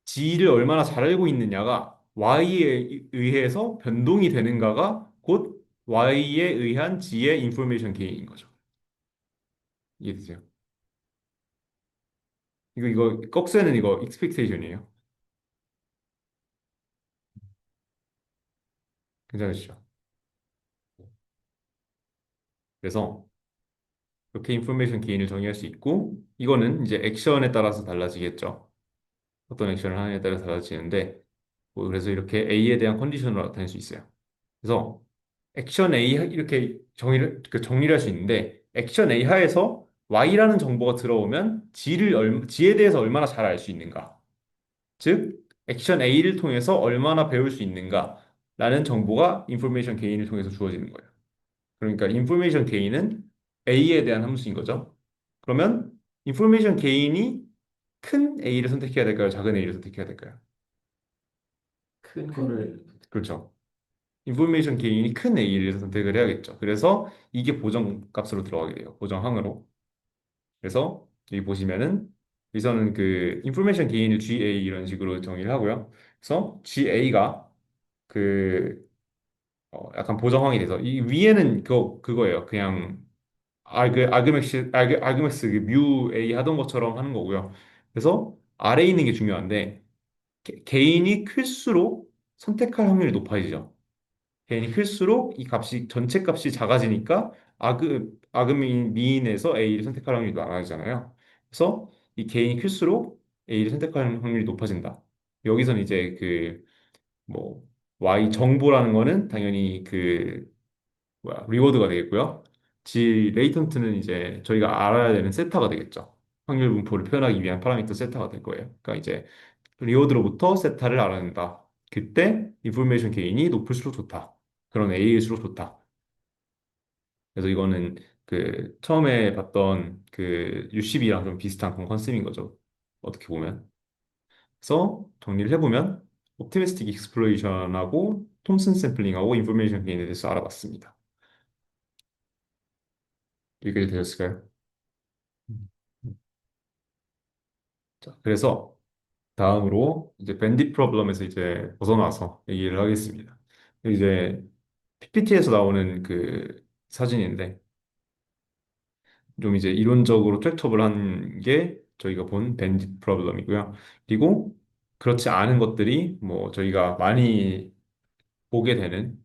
[SPEAKER 1] G를 얼마나 잘 알고 있느냐가 Y에 의해서 변동이 되는가가 곧 Y에 의한 G의 인포메이션 게인인 거죠. 이해되세요? 이거 꺽쇠는 이거 익스펙테이션이에요. 괜찮으시죠? 그래서 이렇게 인포메이션 게인을 정의할 수 있고 이거는 이제 액션에 따라서 달라지겠죠. 어떤 액션을 하느냐에 따라 달라지는데 뭐 그래서 이렇게 A에 대한 컨디션으로 나타낼 수 있어요. 그래서 액션 A 이렇게 정리를 할 수 있는데 액션 A 하에서 Y라는 정보가 들어오면 G에 대해서 얼마나 잘 알 수 있는가. 즉, 액션 A를 통해서 얼마나 배울 수 있는가라는 정보가 인포메이션 게인을 통해서 주어지는 거예요. 그러니까 인포메이션 게인은 A에 대한 함수인 거죠. 그러면 인포메이션 게인이 큰 A를 선택해야 될까요? 작은 A를 선택해야 될까요?
[SPEAKER 2] 큰
[SPEAKER 4] 큰
[SPEAKER 2] 거를
[SPEAKER 1] 그렇죠. 인포메이션 게인이 큰 A를 선택을 해야겠죠. 그래서 이게 보정값으로 들어가게 돼요. 보정항으로. 그래서 여기 보시면은 여기서는 그 인포메이션 게인을 GA 이런 식으로 정의를 하고요. 그래서 GA가 그 약간 보정항이 돼서 이 위에는 그거예요. 그냥 아그맥스 그뮤 A 하던 것처럼 하는 거고요. 그래서 아래에 있는 게 중요한데 개인이 클수록 선택할 확률이 높아지죠. 개인이 클수록 이 값이 전체 값이 작아지니까 아그미인에서 A를 선택할 확률이 많아지잖아요. 그래서 이 개인이 클수록 A를 선택할 확률이 높아진다. 여기서는 이제 그 뭐 Y 정보라는 거는 당연히 그 뭐야 리워드가 되겠고요. G 레이턴트는 이제 저희가 알아야 되는 세타가 되겠죠. 확률 분포를 표현하기 위한 파라미터 세타가 될 거예요. 그러니까 이제 리워드로부터 세타를 알아낸다. 그때 인포메이션 게인이 높을수록 좋다. 그런 A일수록 좋다. 그래서 이거는 그 처음에 봤던 그 UCB랑 좀 비슷한 그런 컨셉인 거죠. 어떻게 보면. 그래서 정리를 해보면 옵티미스틱 익스플로이션하고 톰슨 샘플링하고 인포메이션 게인에 대해서 알아봤습니다. 이게 되셨을까요? 자, 그래서 다음으로 이제 밴딧 프로블럼에서 이제 벗어나서 얘기를 하겠습니다. 이제 PPT에서 나오는 그 사진인데 좀 이제 이론적으로 트랙터블 한 게 저희가 본 밴딧 프로블럼이고요. 그리고 그렇지 않은 것들이 뭐 저희가 많이 보게 되는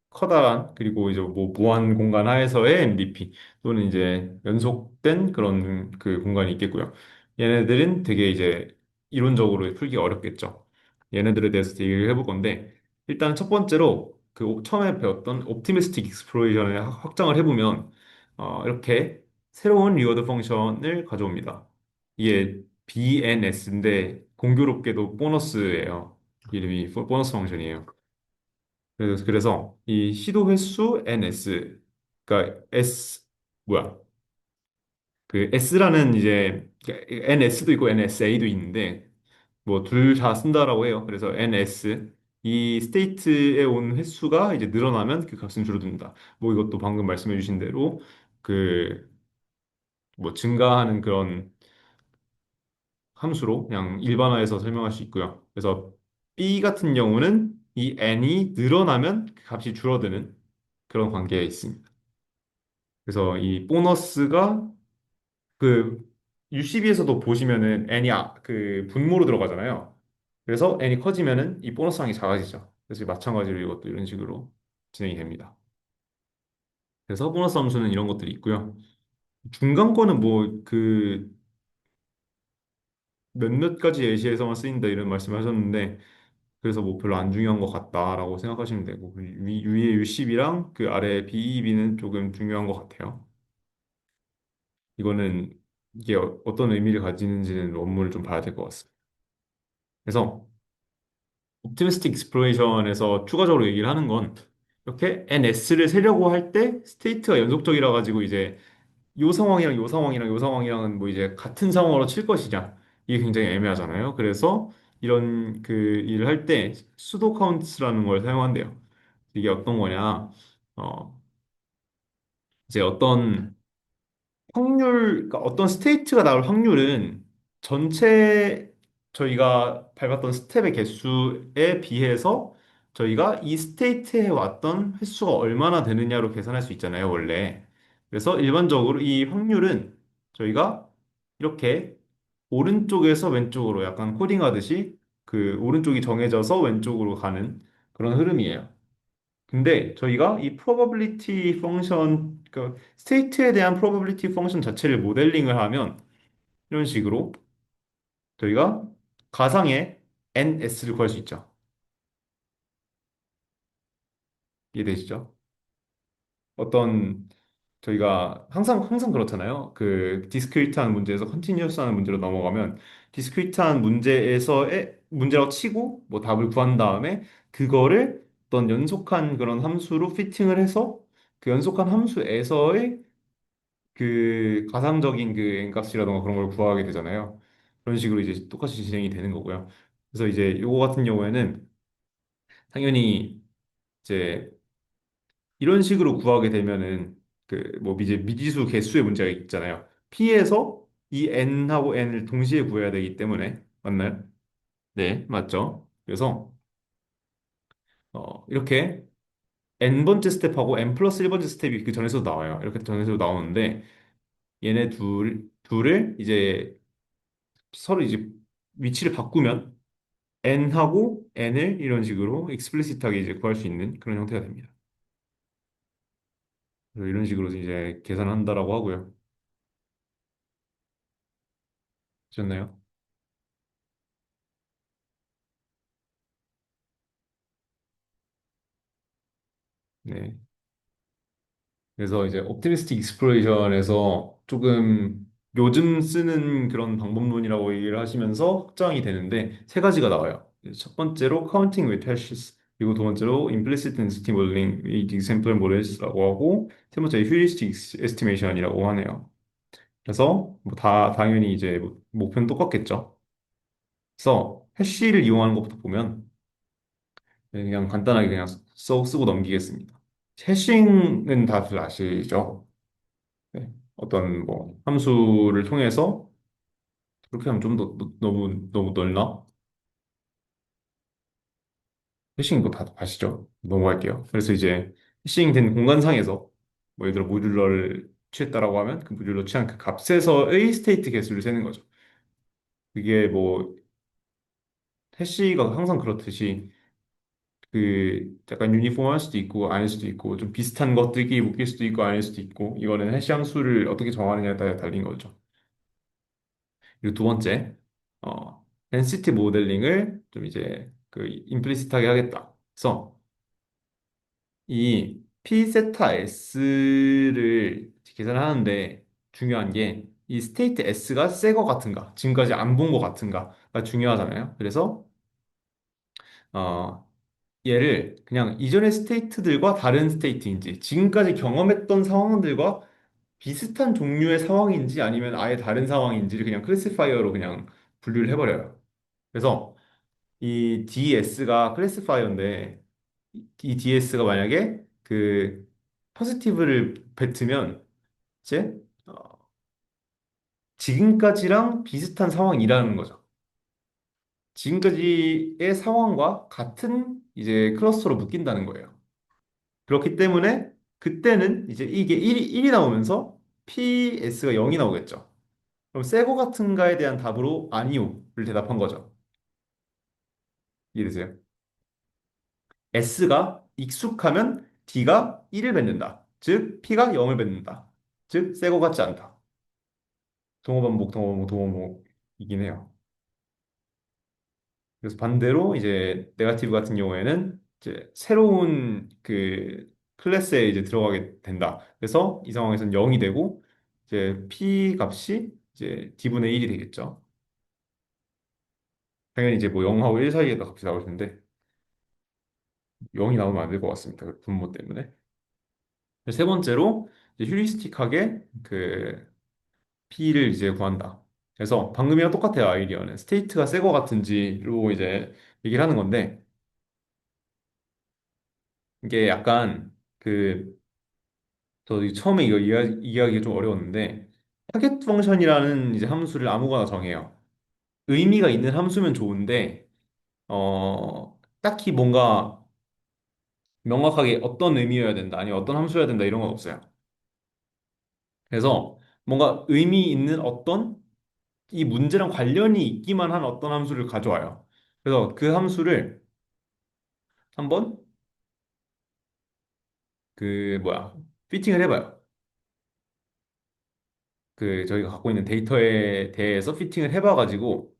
[SPEAKER 1] 커다란 그리고 이제 뭐 무한 공간 하에서의 MDP 또는 이제 연속된 그런 그 공간이 있겠고요. 얘네들은 되게 이제 이론적으로 풀기 어렵겠죠. 얘네들에 대해서 얘기를 해볼 건데 일단 첫 번째로 그 처음에 배웠던 옵티미스틱 익스플로레이션을 확장을 해보면 이렇게 새로운 리워드 펑션을 가져옵니다. 이게 BNS인데 공교롭게도 보너스예요. 이름이 보너스 펑션이에요. 그래서 이 시도 횟수 NS, 그러니까 S 뭐야? 그 S라는 이제 NS도 있고 NSA도 있는데 뭐 둘 다 쓴다라고 해요. 그래서 NS 이 스테이트에 온 횟수가 이제 늘어나면 그 값은 줄어든다. 뭐 이것도 방금 말씀해 주신 대로 그 뭐 증가하는 그런 함수로 그냥 일반화해서 설명할 수 있고요. 그래서 B 같은 경우는 이 n이 늘어나면 그 값이 줄어드는 그런 관계에 있습니다. 그래서 이 보너스가 그 UCB에서도 보시면은 n이 그 분모로 들어가잖아요. 그래서 n이 커지면은 이 보너스 항이 작아지죠. 그래서 마찬가지로 이것도 이런 식으로 진행이 됩니다. 그래서 보너스 함수는 이런 것들이 있고요. 중간 거는 뭐 그 몇몇 가지 예시에서만 쓰인다 이런 말씀하셨는데 그래서 뭐 별로 안 중요한 것 같다라고 생각하시면 되고 그 위에 U10이랑 그 아래 BEB는 조금 중요한 것 같아요. 이거는 이게 어떤 의미를 가지는지는 원문을 좀 봐야 될 것 같습니다. 그래서 옵티미스틱 익스플로레이션에서 추가적으로 얘기를 하는 건 이렇게 NS를 세려고 할 때 스테이트가 연속적이라 가지고 이제 요 상황이랑 요 상황이랑 요 상황이랑은 뭐 이제 같은 상황으로 칠 것이냐 이게 굉장히 애매하잖아요. 그래서 이런 그 일을 할 때 수도 카운트라는 걸 사용한대요. 이게 어떤 거냐? 어 이제 어떤 그러니까 어떤 스테이트가 나올 확률은 전체 저희가 밟았던 스텝의 개수에 비해서 저희가 이 스테이트에 왔던 횟수가 얼마나 되느냐로 계산할 수 있잖아요, 원래. 그래서 일반적으로 이 확률은 저희가 이렇게 오른쪽에서 왼쪽으로 약간 코딩하듯이 그 오른쪽이 정해져서 왼쪽으로 가는 그런 흐름이에요. 근데 저희가 이 probability 펑션, 그 스테이트에 대한 probability 펑션 자체를 모델링을 하면 이런 식으로 저희가 가상의 NS를 구할 수 있죠. 이해되시죠? 어떤 저희가 항상 그렇잖아요. 그 디스크리트한 문제에서 컨티뉴어스한 문제로 넘어가면 디스크리트한 문제에서의 문제라고 치고 뭐 답을 구한 다음에 그거를 어떤 연속한 그런 함수로 피팅을 해서 그 연속한 함수에서의 그 가상적인 그 n값이라던가 그런 걸 구하게 되잖아요. 그런 식으로 이제 똑같이 진행이 되는 거고요. 그래서 이제 요거 같은 경우에는 당연히 이제 이런 식으로 구하게 되면은 그 뭐 이제 미지수 개수의 문제가 있잖아요. P에서 이 n하고 n을 동시에 구해야 되기 때문에 맞나요? 네, 맞죠. 그래서 이렇게 n번째 스텝하고 n 플러스 1번째 스텝이 그 전에서 나와요. 이렇게 전에서 나오는데 얘네 둘을 이제 서로 이제 위치를 바꾸면 n하고 n을 이런 식으로 익스플리시트하게 이제 구할 수 있는 그런 형태가 됩니다. 그래서 이런 식으로 이제 계산한다라고 하고요. 되셨나요? 네. 그래서 이제 옵티미스틱 익스플로레이션에서 조금 요즘 쓰는 그런 방법론이라고 얘기를 하시면서 확장이 되는데 세 가지가 나와요. 첫 번째로 counting with hashes, 그리고 두 번째로 implicit density modeling with example models라고 하고 세 번째 heuristic estimation이라고 하네요. 그래서 뭐 다 당연히 이제 목표는 똑같겠죠. 그래서 해시를 이용하는 것부터 보면 그냥 간단하게 그냥 쓰고 넘기겠습니다. 해싱은 다들 아시죠? 네. 어떤 뭐 함수를 통해서 그렇게 하면 좀 더 너무 넓나? 해싱 이거 다 아시죠? 넘어갈게요. 그래서 이제 해싱 된 공간상에서 뭐 예를 들어 모듈러를 취했다라고 하면 그 모듈러 취한 그 값에서의 스테이트 개수를 세는 거죠. 그게 뭐 해시가 항상 그렇듯이 그 약간 유니폼할 수도 있고 아닐 수도 있고 좀 비슷한 것들끼리 묶일 수도 있고 아닐 수도 있고 이거는 해시 함수를 어떻게 정하느냐에 따라 달린 거죠. 그리고 두 번째, 덴시티 모델링을 좀 이제 그 임플리시트하게 하겠다. 그래서 이 P 세타 S를 계산하는데 중요한 게 이 스테이트 S가 새 거 같은가, 지금까지 안 본 거 같은가가 중요하잖아요. 그래서 어, 얘를 그냥 이전의 스테이트들과 다른 스테이트인지 지금까지 경험했던 상황들과 비슷한 종류의 상황인지 아니면 아예 다른 상황인지를 그냥 클래시파이어로 그냥 분류를 해버려요. 그래서 이 DS가 클래시파이어인데 이 DS가 만약에 그 포지티브를 뱉으면 이제 지금까지랑 비슷한 상황이라는 거죠. 지금까지의 상황과 같은 이제 클러스터로 묶인다는 거예요. 그렇기 때문에 그때는 이제 이게 1이 나오면서 PS가 0이 나오겠죠. 그럼 새거 같은가에 대한 답으로 아니요를 대답한 거죠. 이해되세요? S가 익숙하면 D가 1을 뱉는다. 즉, P가 0을 뱉는다. 즉, 새거 같지 않다. 동어반복, 동어반복, 동어반복이긴 해요. 그래서 반대로 이제 네가티브 같은 경우에는 이제 새로운 그 클래스에 이제 들어가게 된다. 그래서 이 상황에서는 0이 되고 이제 P 값이 이제 D분의 1이 되겠죠. 당연히 이제 뭐 0하고 1 사이에다 값이 나올 텐데 0이 나오면 안 될 것 같습니다. 그 분모 때문에. 세 번째로 이제 휴리스틱하게 그 P를 이제 구한다. 그래서 방금이랑 똑같아요. 아이디어는 스테이트가 새 거 같은지로 이제 얘기를 하는 건데 이게 약간 그 저 처음에 이거 이해하기가 좀 어려웠는데 타겟 펑션이라는 이제 함수를 아무거나 정해요. 의미가 있는 함수면 좋은데 딱히 뭔가 명확하게 어떤 의미여야 된다 아니 어떤 함수여야 된다 이런 건 없어요. 그래서 뭔가 의미 있는 어떤 이 문제랑 관련이 있기만 한 어떤 함수를 가져와요. 그래서 그 함수를 한번 그 뭐야 피팅을 해봐요. 그 저희가 갖고 있는 데이터에 대해서 피팅을 해봐가지고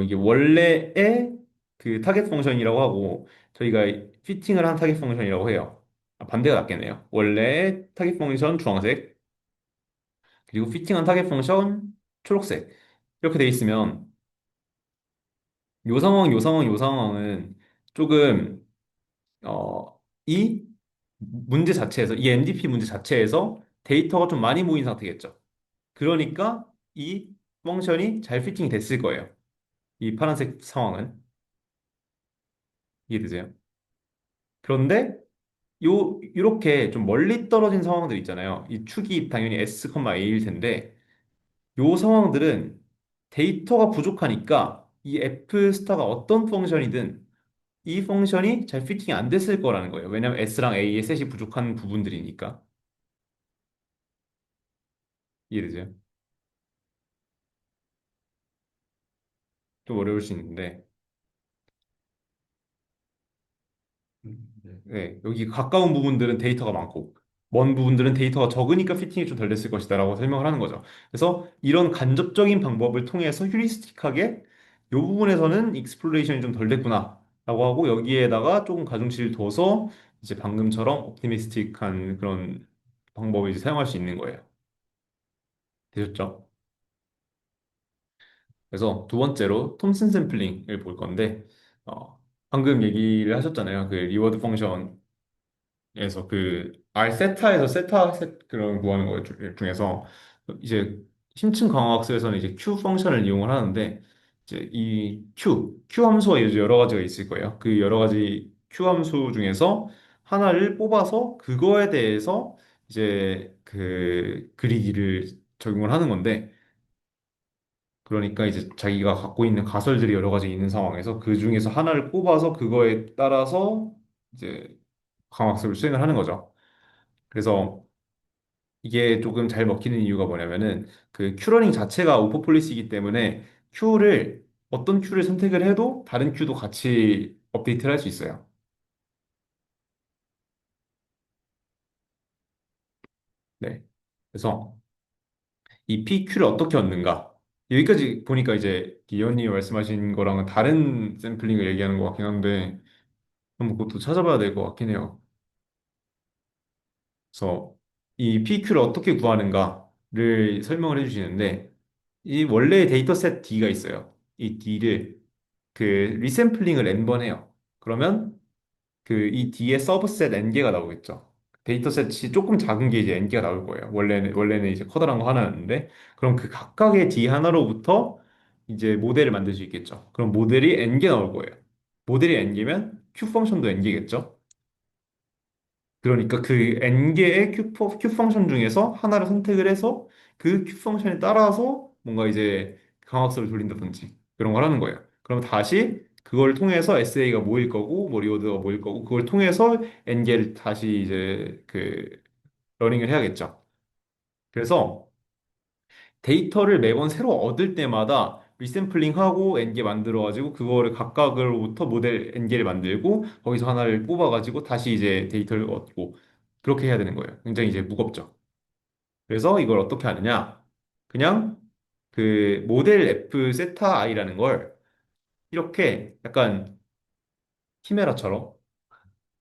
[SPEAKER 1] 이게 원래의 그 타겟 펑션이라고 하고 저희가 피팅을 한 타겟 펑션이라고 해요. 아, 반대가 낫겠네요. 원래 타겟 펑션 주황색 그리고 피팅한 타겟 펑션 초록색 이렇게 돼 있으면 요 상황, 요 상황, 요 상황은 조금 이 문제 자체에서 이 MDP 문제 자체에서 데이터가 좀 많이 모인 상태겠죠. 그러니까 이 펑션이 잘 피팅이 됐을 거예요. 이 파란색 상황은 이해되세요? 그런데 요렇게 좀 멀리 떨어진 상황들 있잖아요. 이 축이 당연히 S, A일 텐데 요 상황들은 데이터가 부족하니까 이 F 스타가 어떤 펑션이든 이 펑션이 잘 피팅이 안 됐을 거라는 거예요. 왜냐면 S랑 A의 셋이 부족한 부분들이니까. 이해되죠? 좀 어려울 수 있는데
[SPEAKER 2] 네.
[SPEAKER 1] 네, 여기 가까운 부분들은 데이터가 많고 먼 부분들은 데이터가 적으니까 피팅이 좀 덜 됐을 것이다라고 설명을 하는 거죠. 그래서 이런 간접적인 방법을 통해서 휴리스틱하게 이 부분에서는 익스플로레이션이 좀 덜 됐구나라고 하고 여기에다가 조금 가중치를 둬서 이제 방금처럼 옵티미스틱한 그런 방법을 이제 사용할 수 있는 거예요. 되셨죠? 그래서 두 번째로 톰슨 샘플링을 볼 건데 방금 얘기를 하셨잖아요. 그 리워드 펑션 에서 그 R 세타에서 세타 그런 구하는 거 중에서 이제 심층 강화학습에서는 이제 Q 펑션을 이용을 하는데 이제 이 Q 함수가 이제 여러 가지가 있을 거예요. 그 여러 가지 Q 함수 중에서 하나를 뽑아서 그거에 대해서 이제 그 그리기를 적용을 하는 건데 그러니까 이제 자기가 갖고 있는 가설들이 여러 가지 있는 상황에서 그 중에서 하나를 뽑아서 그거에 따라서 이제 강화학습을 수행을 하는 거죠. 그래서 이게 조금 잘 먹히는 이유가 뭐냐면은 그 큐러닝 자체가 오퍼 폴리시이기 때문에 큐를 어떤 큐를 선택을 해도 다른 큐도 같이 업데이트를 할 수 있어요. 네. 그래서 이 PQ를 어떻게 얻는가? 여기까지 보니까 이제 기현님이 말씀하신 거랑은 다른 샘플링을 얘기하는 것 같긴 한데 한번 그것도 찾아봐야 될 것 같긴 해요. 그래서 이 PQ를 어떻게 구하는가를 설명을 해주시는데 이 원래 데이터셋 D가 있어요. 이 D를 그 리샘플링을 n번 해요. 그러면 그 이 뒤에 서브셋 n개가 나오겠죠. 데이터셋이 조금 작은 게 이제 n개가 나올 거예요. 원래는 이제 커다란 거 하나였는데 그럼 그 각각의 D 하나로부터 이제 모델을 만들 수 있겠죠. 그럼 모델이 n개 나올 거예요. 모델이 n개면 Q 펑션도 n개겠죠. 그러니까 그 n개의 Q 펑션 중에서 하나를 선택을 해서 그 Q 펑션에 따라서 뭔가 이제 강학습을 돌린다든지 그런 걸 하는 거예요. 그럼 다시 그걸 통해서 SA가 모일 거고 뭐 리워드가 모일 거고 그걸 통해서 n개를 다시 이제 그 러닝을 해야겠죠. 그래서 데이터를 매번 새로 얻을 때마다 리샘플링하고 n개 만들어가지고 그거를 각각으로부터 모델 n개를 만들고 거기서 하나를 뽑아가지고 다시 이제 데이터를 얻고 그렇게 해야 되는 거예요. 굉장히 이제 무겁죠. 그래서 이걸 어떻게 하느냐? 그냥 그 모델 F 세타 I라는 걸 이렇게 약간 키메라처럼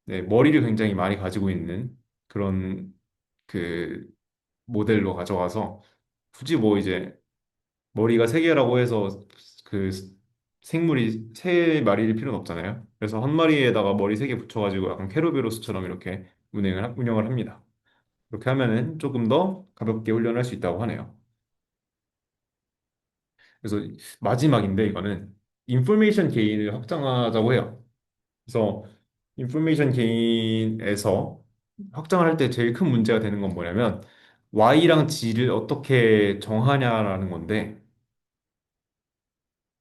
[SPEAKER 1] 네, 머리를 굉장히 많이 가지고 있는 그런 그 모델로 가져가서 굳이 뭐 이제 머리가 세 개라고 해서 그 생물이 세 마리일 필요는 없잖아요. 그래서 한 마리에다가 머리 세 개 붙여가지고 약간 케르베로스처럼 이렇게 운영을 합니다. 그렇게 하면은 조금 더 가볍게 훈련할 수 있다고 하네요. 그래서 마지막인데 이거는 인포메이션 게인을 확장하자고 해요. 그래서 인포메이션 게인에서 확장을 할 때 제일 큰 문제가 되는 건 뭐냐면 Y랑 G를 어떻게 정하냐라는 건데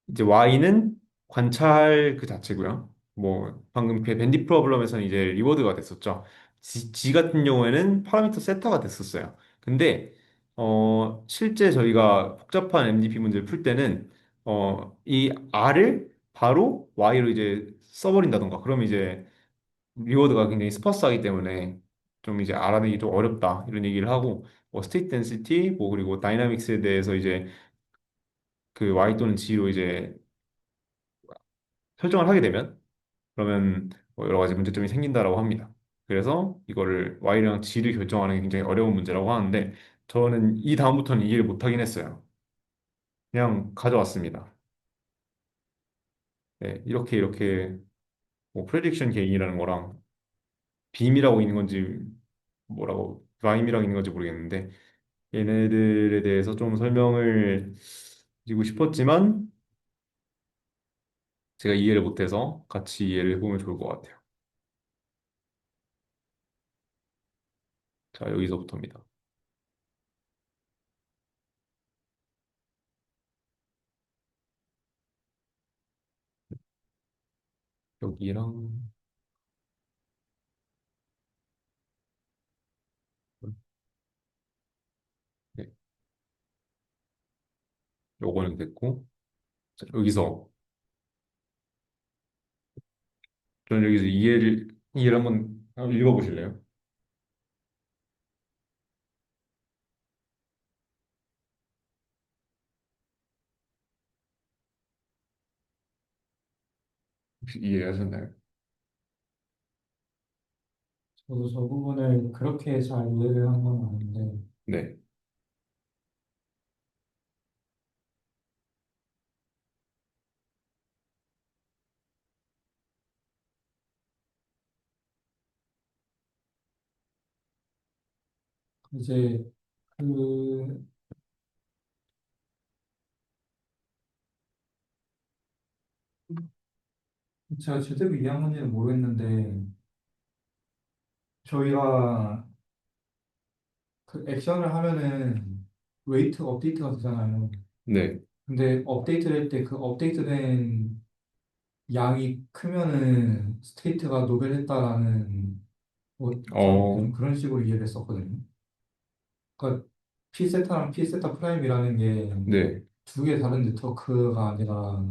[SPEAKER 1] 이제 Y는 관찰 그 자체고요. 뭐 방금 그 밴디 프로블럼에서는 이제 리워드가 됐었죠. G 같은 경우에는 파라미터 세터가 됐었어요. 근데 실제 저희가 복잡한 MDP 문제를 풀 때는 이 R을 바로 Y로 이제 써버린다던가 그럼 이제 리워드가 굉장히 스퍼스하기 때문에 좀 이제 알아내기 좀 어렵다 이런 얘기를 하고 뭐 스테이트 덴시티 뭐 그리고 다이나믹스에 대해서 이제 그 Y 또는 G로 이제 설정을 하게 되면 그러면 뭐 여러 가지 문제점이 생긴다라고 합니다. 그래서 이거를 Y랑 G를 결정하는 게 굉장히 어려운 문제라고 하는데 저는 이 다음부터는 이해를 못하긴 했어요. 그냥 가져왔습니다. 네, 이렇게 뭐 프레딕션 개인이라는 거랑 빔이라고 있는 건지 뭐라고 라임이라고 있는 건지 모르겠는데 얘네들에 대해서 좀 설명을 드리고 싶었지만 제가 이해를 못해서 같이 이해를 해보면 좋을 것 같아요. 자, 여기서부터입니다. 여기랑 네, 요거는 됐고 자, 저는 여기서 이해를 한번 읽어보실래요? 혹시 이해하셨나요?
[SPEAKER 3] 저도 저 부분을 그렇게 잘 이해를 한 건 아닌데,
[SPEAKER 1] 네,
[SPEAKER 3] 이제 그 제가 제대로 이해한지는 모르겠는데 저희가 그 액션을 하면은 웨이트가 업데이트가 되잖아요.
[SPEAKER 1] 네,
[SPEAKER 3] 근데 업데이트를 할 때 그 업데이트된 양이 크면은 스테이트가 노벨했다라는 뭐 저는
[SPEAKER 1] 어,
[SPEAKER 3] 좀 그런 식으로 이해를 했었거든요. 그러니까 P세타랑 P세타 프라임이라는 게
[SPEAKER 1] 네,
[SPEAKER 3] 두 개 다른 네트워크가 아니라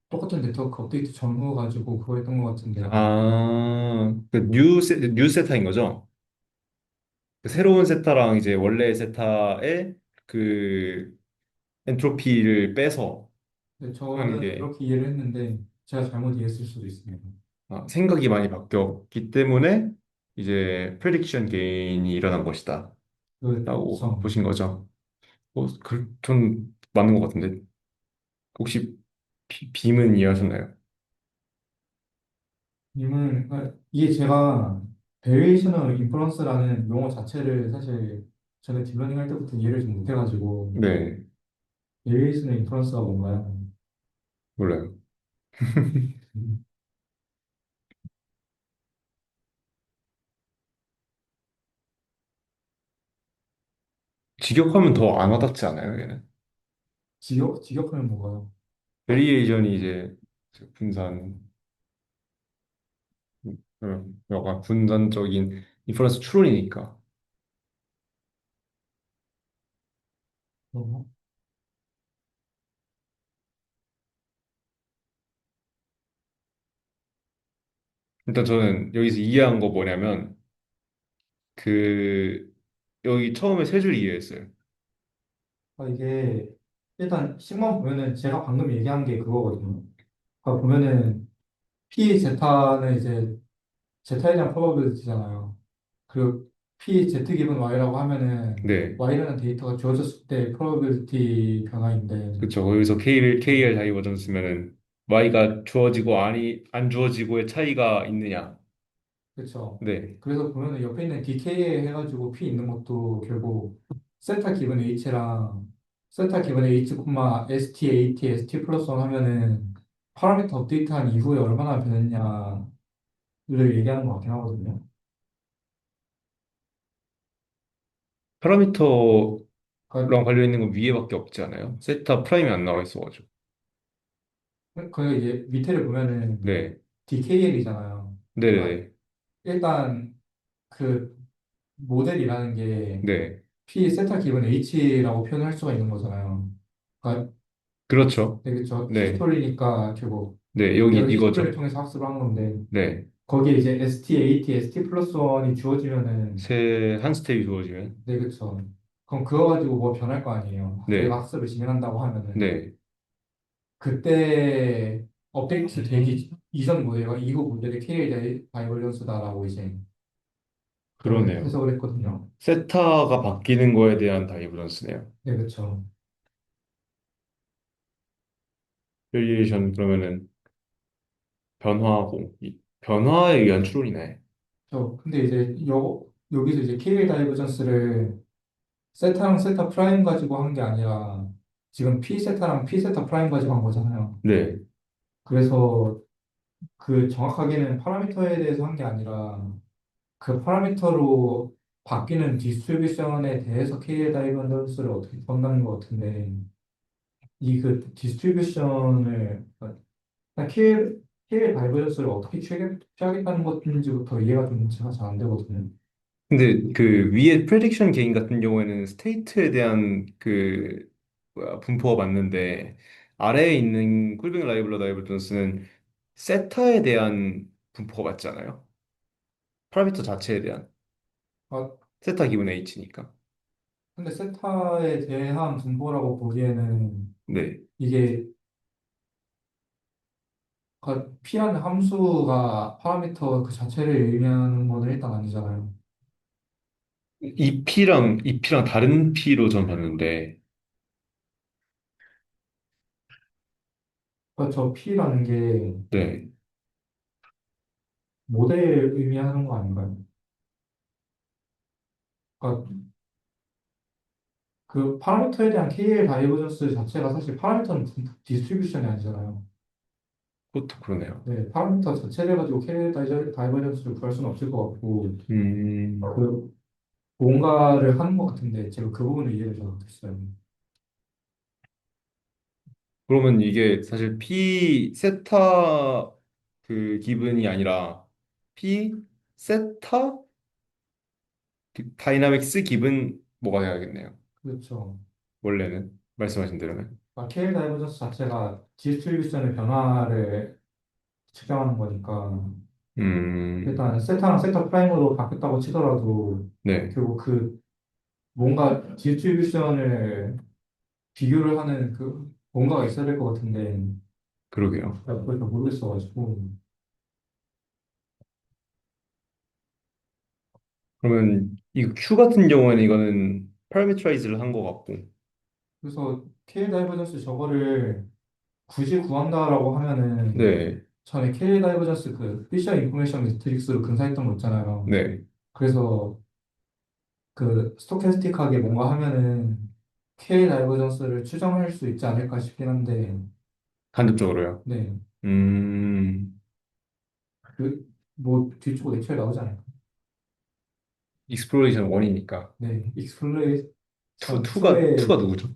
[SPEAKER 3] 똑같은 네트워크 업데이트 전후 가지고 그거 했던 것 같은데
[SPEAKER 1] 뉴 세타인 거죠? 그 새로운 세타랑 이제 원래 세타의 그 엔트로피를 빼서
[SPEAKER 3] 근데
[SPEAKER 1] 하는
[SPEAKER 3] 저는
[SPEAKER 1] 게
[SPEAKER 3] 그렇게 이해를 했는데 제가 잘못 이해했을 수도 있습니다.
[SPEAKER 1] 생각이 많이 바뀌었기 때문에 이제 프레딕션 게인이 일어난 것이다 라고
[SPEAKER 3] 그쵸.
[SPEAKER 1] 보신 거죠. 전 맞는 것 같은데 혹시 빔은 이해하셨나요?
[SPEAKER 3] 이게 제가 베리에이셔널 인퍼런스라는 용어 자체를 사실 전에 딥러닝 할 때부터 이해를 좀 못해가지고
[SPEAKER 1] 네,
[SPEAKER 3] 베리에이셔널 인퍼런스가 뭔가요?
[SPEAKER 1] 몰라요.
[SPEAKER 3] 음.
[SPEAKER 1] 직역하면 더 안 와닿지 않아요, 얘는?
[SPEAKER 3] 직역하면 뭔가요?
[SPEAKER 1] 베리에이션이 이제 분산, 약간 분산적인 인퍼런스 추론이니까.
[SPEAKER 3] 어,
[SPEAKER 1] 일단 저는 여기서 이해한 거 뭐냐면 그 여기 처음에 세 줄 이해했어요.
[SPEAKER 3] 이게 일단 식만 보면은 제가 방금 얘기한 게 그거거든요. 그러니까 보면은 P 제타는 이제 제타에 대한 프로버빌리티잖아요. 그리고 P z 기분 Y라고 하면은
[SPEAKER 1] 네,
[SPEAKER 3] Y라는 데이터가 주어졌을 때 프로버빌리티 변화인데
[SPEAKER 1] 그렇죠. 여기서 KR 다이버전 쓰면은 Y가 주어지고 안 주어지고의 차이가 있느냐.
[SPEAKER 3] 그렇죠.
[SPEAKER 1] 네,
[SPEAKER 3] 그래서 보면은 옆에 있는 DK에 해가지고 P 있는 것도 결국 세타 기분 H랑 세타 기분 H, ST, AT, ST 플러스 1 하면은 파라미터 업데이트한 이후에 얼마나 변했냐를 얘기하는 것 같긴 하거든요.
[SPEAKER 1] 파라미터랑
[SPEAKER 3] 그러니까
[SPEAKER 1] 관련 있는 건 위에밖에 없지 않아요? 세타 프라임이 안 나와 있어가지고.
[SPEAKER 3] 그 이제 밑에를 보면은
[SPEAKER 1] 네,
[SPEAKER 3] DKL이잖아요. 그러니까
[SPEAKER 1] 네네네,
[SPEAKER 3] 일단 그 모델이라는 게
[SPEAKER 1] 네,
[SPEAKER 3] P 세타 기분 H라고 표현할 수가 있는 거잖아요. 그러니까
[SPEAKER 1] 그렇죠.
[SPEAKER 3] 되겠죠.
[SPEAKER 1] 네,
[SPEAKER 3] 히스토리니까 결국
[SPEAKER 1] 네, 여기
[SPEAKER 3] 여러 히스토리를
[SPEAKER 1] 이거죠.
[SPEAKER 3] 통해서 학습을 한 건데
[SPEAKER 1] 네,
[SPEAKER 3] 거기에 이제 ST, AT, ST 플러스 1이 주어지면은
[SPEAKER 1] 한 스텝이 주어지면,
[SPEAKER 3] 네, 그쵸. 그럼 그거 가지고 뭐 변할 거 아니에요. 저희가
[SPEAKER 1] 네,
[SPEAKER 3] 학습을 진행한다고 하면은
[SPEAKER 1] 네,
[SPEAKER 3] 그때 업데이트 되기 이전 모델과 이후 모델의 KL 다이버전스다라고 이제 저는
[SPEAKER 1] 그러네요.
[SPEAKER 3] 해석을 했거든요.
[SPEAKER 1] 세타가 바뀌는 거에 대한 다이버전스네요.
[SPEAKER 3] 네, 그렇죠.
[SPEAKER 1] 밸리에이션 그러면은 변화하고 이 변화에 의한 추론이네.
[SPEAKER 3] 근데 이제 여기서 이제 KL 다이버전스를 세타랑 세타 프라임 가지고 한 게 아니라 지금 P 세타랑 P 세타 프라임 가지고 한 거잖아요.
[SPEAKER 1] 네.
[SPEAKER 3] 그래서 그 정확하게는 파라미터에 대해서 한 게 아니라 그 파라미터로 바뀌는 디스트리뷰션에 대해서 KL 다이버전스를 어떻게 본다는 것 같은데 이 그 디스트리뷰션을 KL 다이버전스를 어떻게 취하겠다는 것인지부터 이해가 좀 제가 잘 안 되거든요.
[SPEAKER 1] 근데 그 위에 프레딕션 게인 같은 경우에는 스테이트에 대한 그 뭐야, 분포가 맞는데 아래에 있는 쿨빙 라이블러 다이버전스는 세타에 대한 분포가 맞잖아요. 파라미터 자체에 대한
[SPEAKER 3] 아,
[SPEAKER 1] 세타 기분 H니까.
[SPEAKER 3] 근데 세타에 대한 분포라고 보기에는
[SPEAKER 1] 네.
[SPEAKER 3] 이게 P라는 함수가 파라미터 그 자체를 의미하는 건 일단 아니잖아요.
[SPEAKER 1] 이 P랑 다른 P로 전 봤는데
[SPEAKER 3] 그러니까 저 P라는 게
[SPEAKER 1] 네.
[SPEAKER 3] 모델 의미하는 거 아닌가요? 그러니까 그 파라미터에 대한 KL 다이버전스 자체가 사실 파라미터는 디스트리뷰션이 아니잖아요.
[SPEAKER 1] 그것도 그러네요.
[SPEAKER 3] 네, 파라미터 자체를 가지고 KL 다이버전스를 구할 수는 없을 것 같고
[SPEAKER 1] 음,
[SPEAKER 3] 그 뭔가를 하는 것 같은데 제가 그 부분을 이해를 잘 못했어요.
[SPEAKER 1] 그러면 이게 사실 P 세타 그 기분이 아니라 P 세타 다이나믹스 기분 뭐가 돼야겠네요.
[SPEAKER 3] 그렇죠.
[SPEAKER 1] 원래는 말씀하신 대로는. 음,
[SPEAKER 3] 일단 세타랑 세타 프라임으로 바뀌었다고 치더라도
[SPEAKER 1] 네,
[SPEAKER 3] 결국 그 뭔가 디스트리뷰션을 비교를 하는 그 뭔가가 있어야 될 것 같은데
[SPEAKER 1] 그러게요.
[SPEAKER 3] 제가 그걸 잘 모르겠어가지고
[SPEAKER 1] 그러면 이 Q 같은 경우에는 이거는 파라미터라이즈를 한 것 같고,
[SPEAKER 3] 그래서 KL 다이버전스 저거를 굳이 구한다라고 하면은
[SPEAKER 1] 네,
[SPEAKER 3] 전에 KL 다이버전스 그 피셔 인포메이션 매트릭스로 근사했던 거 있잖아요.
[SPEAKER 1] 네,
[SPEAKER 3] 그래서 그 스토캐스틱하게 뭔가 하면은 K 다이버전스를 추정할 수 있지 않을까 싶긴 한데
[SPEAKER 1] 간접적으로요.
[SPEAKER 3] 네
[SPEAKER 1] 음,
[SPEAKER 3] 그 뭐 뒤쪽에 내추럴 나오지 않을까
[SPEAKER 1] 익스플로레이션 1이니까.
[SPEAKER 3] 네 익스플레이션
[SPEAKER 1] 2가
[SPEAKER 3] 2에
[SPEAKER 1] 누구죠?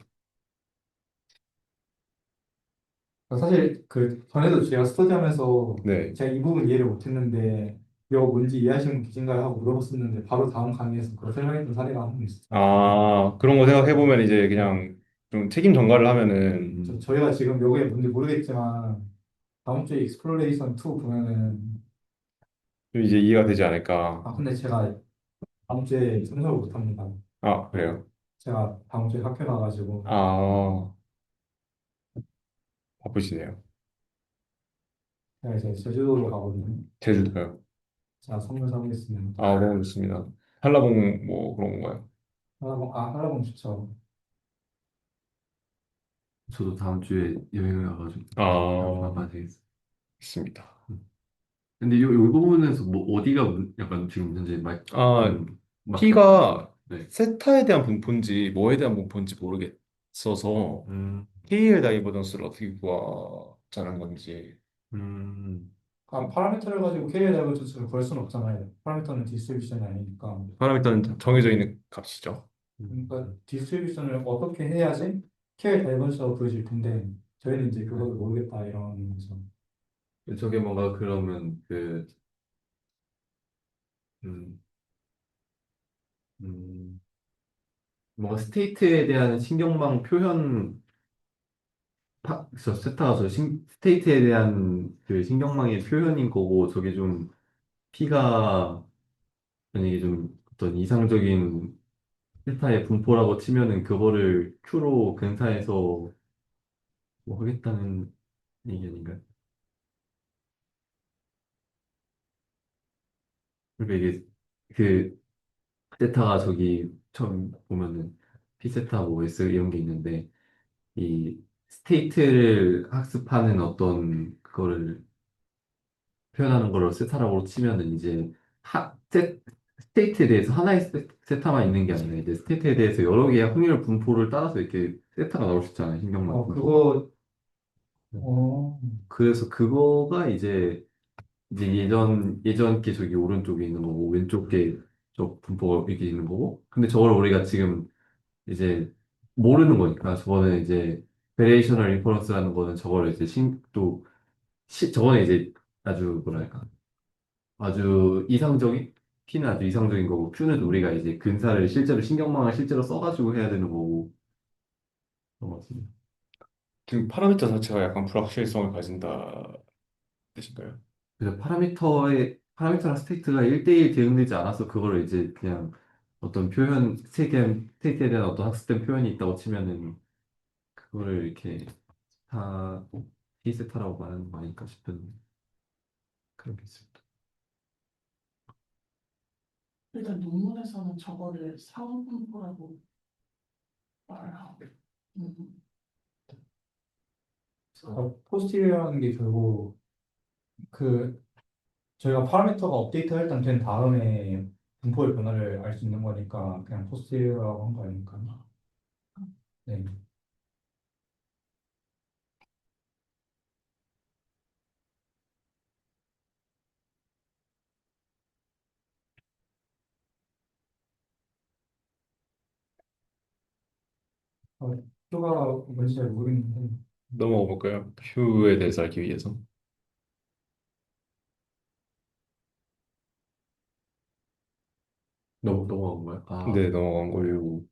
[SPEAKER 3] 사실 그 전에도 제가 스터디하면서
[SPEAKER 1] 네.
[SPEAKER 3] 제가 이 부분 이해를 못했는데 이거 뭔지 이해하시는 분 계신가요? 하고 물어봤었는데 바로 다음 강의에서 그걸 설명했던 사례가 한 번 있었어요.
[SPEAKER 1] 아, 그런 거 생각해보면 이제
[SPEAKER 3] 네.
[SPEAKER 1] 그냥 좀 책임 전가를 하면은
[SPEAKER 3] 저희가 지금 요게 뭔지 모르겠지만 다음 주에 익스플로레이션 2 보면은
[SPEAKER 1] 좀 이제 이해가 되지 않을까.
[SPEAKER 3] 근데 제가 다음 주에 참석을 못합니다.
[SPEAKER 1] 아, 그래요.
[SPEAKER 3] 제가 다음 주에 학교 가가지고
[SPEAKER 1] 아, 바쁘시네요.
[SPEAKER 3] 제가 이제 제주도로 가거든요.
[SPEAKER 1] 제주도요.
[SPEAKER 3] 제가 선물 사보겠습니다.
[SPEAKER 1] 아, 너무 좋습니다. 한라봉 뭐 그런 건가요?
[SPEAKER 3] 한라봉 좋죠.
[SPEAKER 2] 저도 다음 주에 여행을 가가지고
[SPEAKER 1] 아,
[SPEAKER 2] 가봐야 되겠어요.
[SPEAKER 1] 있습니다.
[SPEAKER 2] 근데 요 부분에서 뭐 어디가 약간 지금 현재
[SPEAKER 1] 아,
[SPEAKER 2] 좀 막혀?
[SPEAKER 1] P가
[SPEAKER 2] 네.
[SPEAKER 1] 세타에 대한 분포인지 뭐에 대한 분포인지 모르겠어서
[SPEAKER 2] 음,
[SPEAKER 1] KL 다이버전스를 어떻게 구하자는 건지.
[SPEAKER 2] 음,
[SPEAKER 3] 파라미터를 가지고 KL 다이버전스를 구할 수는 없잖아요. 파라미터는 디스트리뷰션이 아니니까.
[SPEAKER 1] 파라미터는 정해져 있는 값이죠.
[SPEAKER 3] 그러니까
[SPEAKER 2] 음.
[SPEAKER 3] 디스트리뷰션을 어떻게 해야지 KL 다이버전스가 구해질 텐데 저희는 이제 그것을 모르겠다 이런 거죠.
[SPEAKER 2] 저게 뭔가 그러면 음, 음, 뭔가 스테이트에 대한 신경망 표현, 세타가 스테이트에 대한 그 신경망의 표현인 거고, 저게 좀 P가 만약에 좀 어떤 이상적인 세타의 분포라고 치면은 그거를 Q로 근사해서 뭐 하겠다는 얘기 아닌가요? 그러니까 이게 그 세타가 저기 처음 보면은 피세타 뭐 S 이런 게 있는데 이 스테이트를 학습하는 어떤 그거를 표현하는 걸로 세타라고 치면은 이제 스테이트에 대해서 하나의 세타만 있는 게 아니라 이제 스테이트에 대해서 여러 개의 확률 분포를 따라서 이렇게 세타가 나올 수 있잖아요. 신경망 분포.
[SPEAKER 3] 그거, 어,
[SPEAKER 2] 그래서 그거가 이제 예전 게 저기 오른쪽에 있는 거고 왼쪽 게 저 분포가 이렇게 있는 거고 근데 저걸 우리가 지금 이제 모르는 거니까 저거는 이제 베리에이셔널 인퍼런스라는 거는 저걸 이제 저거는 이제 아주 뭐랄까 아주 이상적인 P는 아주 이상적인 거고 Q는 우리가 이제 근사를 실제로 신경망을 실제로 써가지고 해야 되는 거고 그런 거지.
[SPEAKER 1] 지금 파라미터 자체가 약간 불확실성을 가진다 뜻인가요?
[SPEAKER 2] 그래서 파라미터랑 스테이트가 1대1 대응되지 않아서 그거를 이제 그냥 어떤 스테이트에 대한 어떤 학습된 표현이 있다고 치면은 그거를 이렇게 다 P세타라고 말하는 거 아닐까 싶은 그런 게 있습니다.
[SPEAKER 4] 일단 논문에서는 저거를 상분포라고 말하고. 음.
[SPEAKER 3] 포스티리어라는 게 결국 그 저희가 파라미터가 업데이트가 일단 된 다음에 분포의 변화를 알 수 있는 거니까 그냥 포스티리어라고 한 거 아닙니까? 네. 표가 뭔지 잘 모르겠는데
[SPEAKER 1] 넘어가 볼까요? Q에 대해서 알기 위해서.
[SPEAKER 2] 넘어간 거야?
[SPEAKER 1] 네, 넘어간 걸로.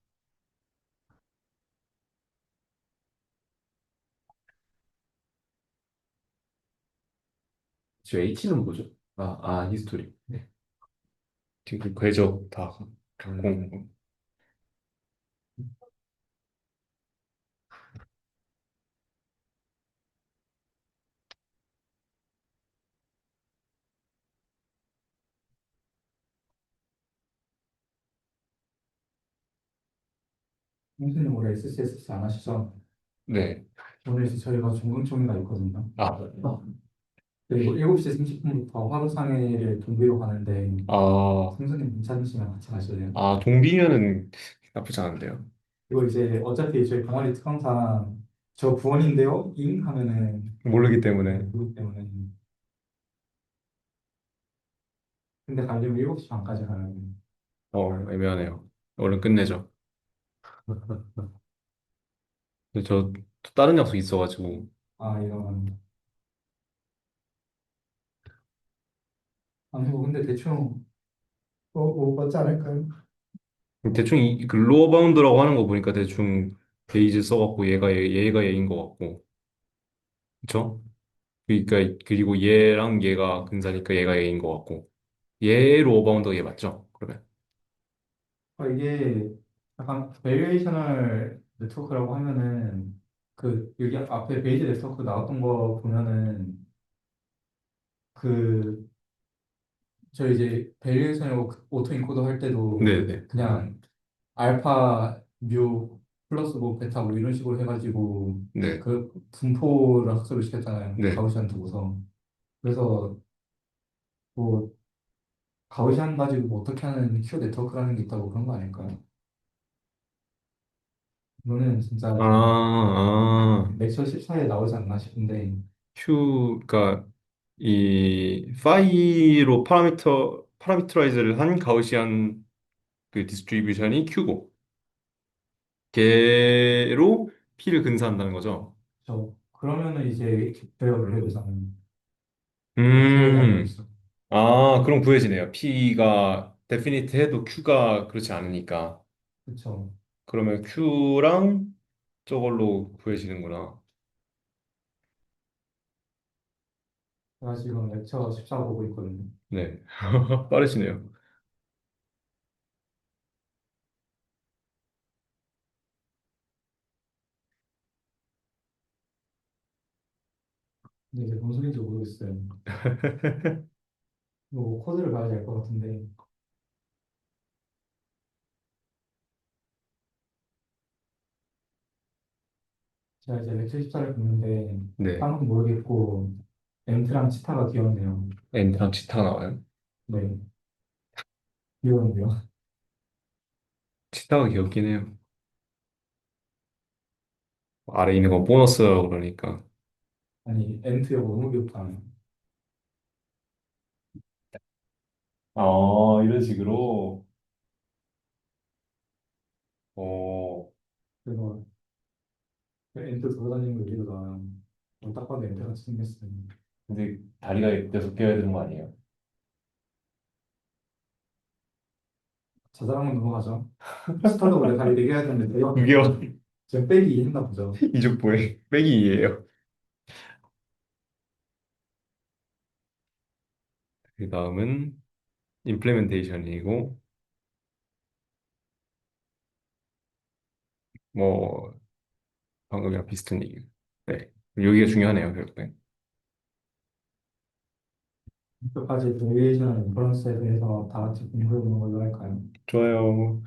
[SPEAKER 2] 저 H는 뭐죠? 히스토리. 네.
[SPEAKER 1] 지금 그 궤적 다 갖고
[SPEAKER 2] 음,
[SPEAKER 1] 온 거.
[SPEAKER 3] 선생님 올해 SCSS 안 하시죠?
[SPEAKER 1] 네.
[SPEAKER 3] 오늘 이제 저희가 종근총회가 있거든요.
[SPEAKER 1] 아,
[SPEAKER 3] 그리고 7시 30분부터 화로상회를 동비로 가는데
[SPEAKER 1] 아,
[SPEAKER 3] 선생님 괜찮으시면 같이 가실래요?
[SPEAKER 1] 동비면은 나쁘지 않은데요.
[SPEAKER 3] 이거 이제 어차피 저희 동아리 특강상 저 부원인데요? 잉? 하면은
[SPEAKER 1] 모르기 때문에.
[SPEAKER 3] 그렇기 때문에 근데 가려면 7시 반까지 가야 돼요.
[SPEAKER 1] 애매하네요. 얼른 끝내죠. 근데 저또 다른 약속 있어가지고.
[SPEAKER 3] 이런 아니고 근데 대충 맞지 않을까요?
[SPEAKER 1] 대충 그 로어 바운드라고 하는 거 보니까 대충 베이즈 써갖고 얘가 얘인 것 같고. 그쵸? 그러니까 그리고 얘랑 얘가 근사니까 얘가 얘인 것 같고. 얘 로어 바운드가 얘 맞죠? 그러면.
[SPEAKER 3] 이게 약간 베리에이셔널 네트워크라고 하면은 그 여기 앞에 베이지 네트워크 나왔던 거 보면은 그 저희 이제 베리에이션을 오토 인코더 할 때도
[SPEAKER 1] 네네.
[SPEAKER 3] 그냥 알파 뮤 플러스 뭐 베타 뭐 이런 식으로 해가지고
[SPEAKER 1] 네.
[SPEAKER 3] 그 분포를 학습을 시켰잖아요.
[SPEAKER 1] 네.
[SPEAKER 3] 가우시안 두고서. 그래서 뭐 가우시안 가지고 뭐 어떻게 하는 큐 네트워크라는 게 있다고 그런 거 아닐까요? 이거는 진짜
[SPEAKER 1] 아,
[SPEAKER 3] 좀
[SPEAKER 1] 아.
[SPEAKER 3] 렉처 14에 나오지 않나 싶은데
[SPEAKER 1] 그러니까 이 파이로 파라미터라이즈를 한 가우시안 그 디스트리뷰션이 Q고 걔로 P를 근사한다는 거죠.
[SPEAKER 3] 그러면은 이제 배열을 해야 되잖아요. 어떻게 해야
[SPEAKER 1] 음,
[SPEAKER 3] 되겠어?
[SPEAKER 1] 그럼 구해지네요. P가 데피니트 해도 Q가 그렇지 않으니까.
[SPEAKER 3] 그쵸.
[SPEAKER 1] 그러면 Q랑 저걸로 구해지는구나.
[SPEAKER 3] 제가 지금 렉처 14 보고 있거든요.
[SPEAKER 1] 네. 빠르시네요.
[SPEAKER 3] 근데 이제 뭔 소리인지 모르겠어요. 뭐 코드를 봐야 될 것 같은데 제가 이제 렉처 14를 듣는데
[SPEAKER 1] 네.
[SPEAKER 3] 아무도 모르겠고 엔트랑 치타가 귀엽네요.
[SPEAKER 1] 엔드랑 치타가 나와요.
[SPEAKER 3] 네, 귀여운데요.
[SPEAKER 1] 치타가 귀엽긴 해요. 아래 있는 건 보너스라고 그러니까.
[SPEAKER 3] 아니 엔트가 너무 귀엽잖아요.
[SPEAKER 1] 아, 이런 식으로. 어,
[SPEAKER 3] 그래서 그 엔트 돌아다니는 거 여기다가 딱 봐도 엔트 같이 생겼어요.
[SPEAKER 1] 근데 다리가 6개여야 되는 거 아니에요?
[SPEAKER 3] 자잘한 건 넘어가죠. 스타도 원래 다리 4개 해야 되는데 대박
[SPEAKER 1] 6개월.
[SPEAKER 3] 지금 빼기 했나 보죠.
[SPEAKER 1] 이족보에 빼기예요. 그 다음은 임플레멘테이션이고, 뭐, 방금이랑 비슷한 얘기. 네. 여기가 중요하네요, 결국엔.
[SPEAKER 3] 몇 가지 베리에이션 인퍼런스에 대해서 다 같이 공부해 보는 걸로 할까요?
[SPEAKER 1] 좋아요.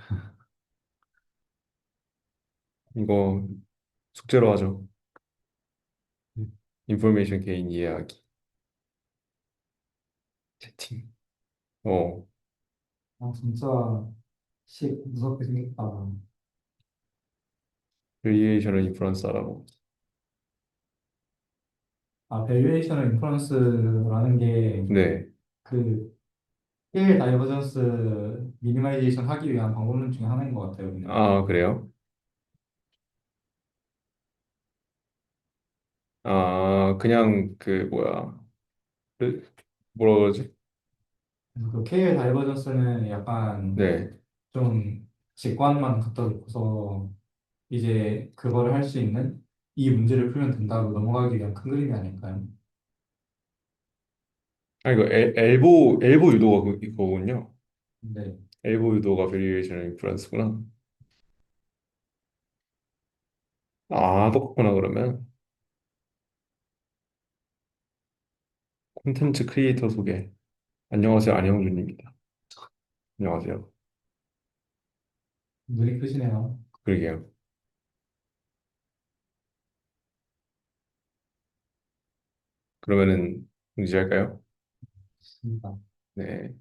[SPEAKER 1] 이거 숙제로 하죠. 인포메이션 개인 이해하기. 채팅. 어,
[SPEAKER 3] 아 진짜 식 무섭게 생겼다.
[SPEAKER 1] 밸리에이션을 인프런스하라고.
[SPEAKER 3] 아 밸류에이션 인퍼런스라는 게
[SPEAKER 1] 네.
[SPEAKER 3] 그 스케일 다이버전스 미니마이제이션 하기 위한 방법론 중에 하나인 것 같아요. 그냥.
[SPEAKER 1] 아, 그래요? 아, 그냥 그 뭐야. 그, 뭐라 그러지?
[SPEAKER 3] 그래서 그 KL 다이버전스는 약간
[SPEAKER 1] 네.
[SPEAKER 3] 좀 직관만 갖다 놓고서 이제 그거를 할 수 있는 이 문제를 풀면 된다고 넘어가기 위한 큰 그림이 아닐까요?
[SPEAKER 1] 아, 이거 엘보 유도가 그거군요.
[SPEAKER 3] 네.
[SPEAKER 1] 엘보 유도가 밸리에이션 인프런스구나. 아, 똑같구나, 그러면. 콘텐츠 크리에이터 소개. 안녕하세요, 안영준입니다. 안녕하세요.
[SPEAKER 3] 눈이 크시네요.
[SPEAKER 1] 그러게요. 그러면은, 응시할까요?
[SPEAKER 3] 좋습니다.
[SPEAKER 1] 네.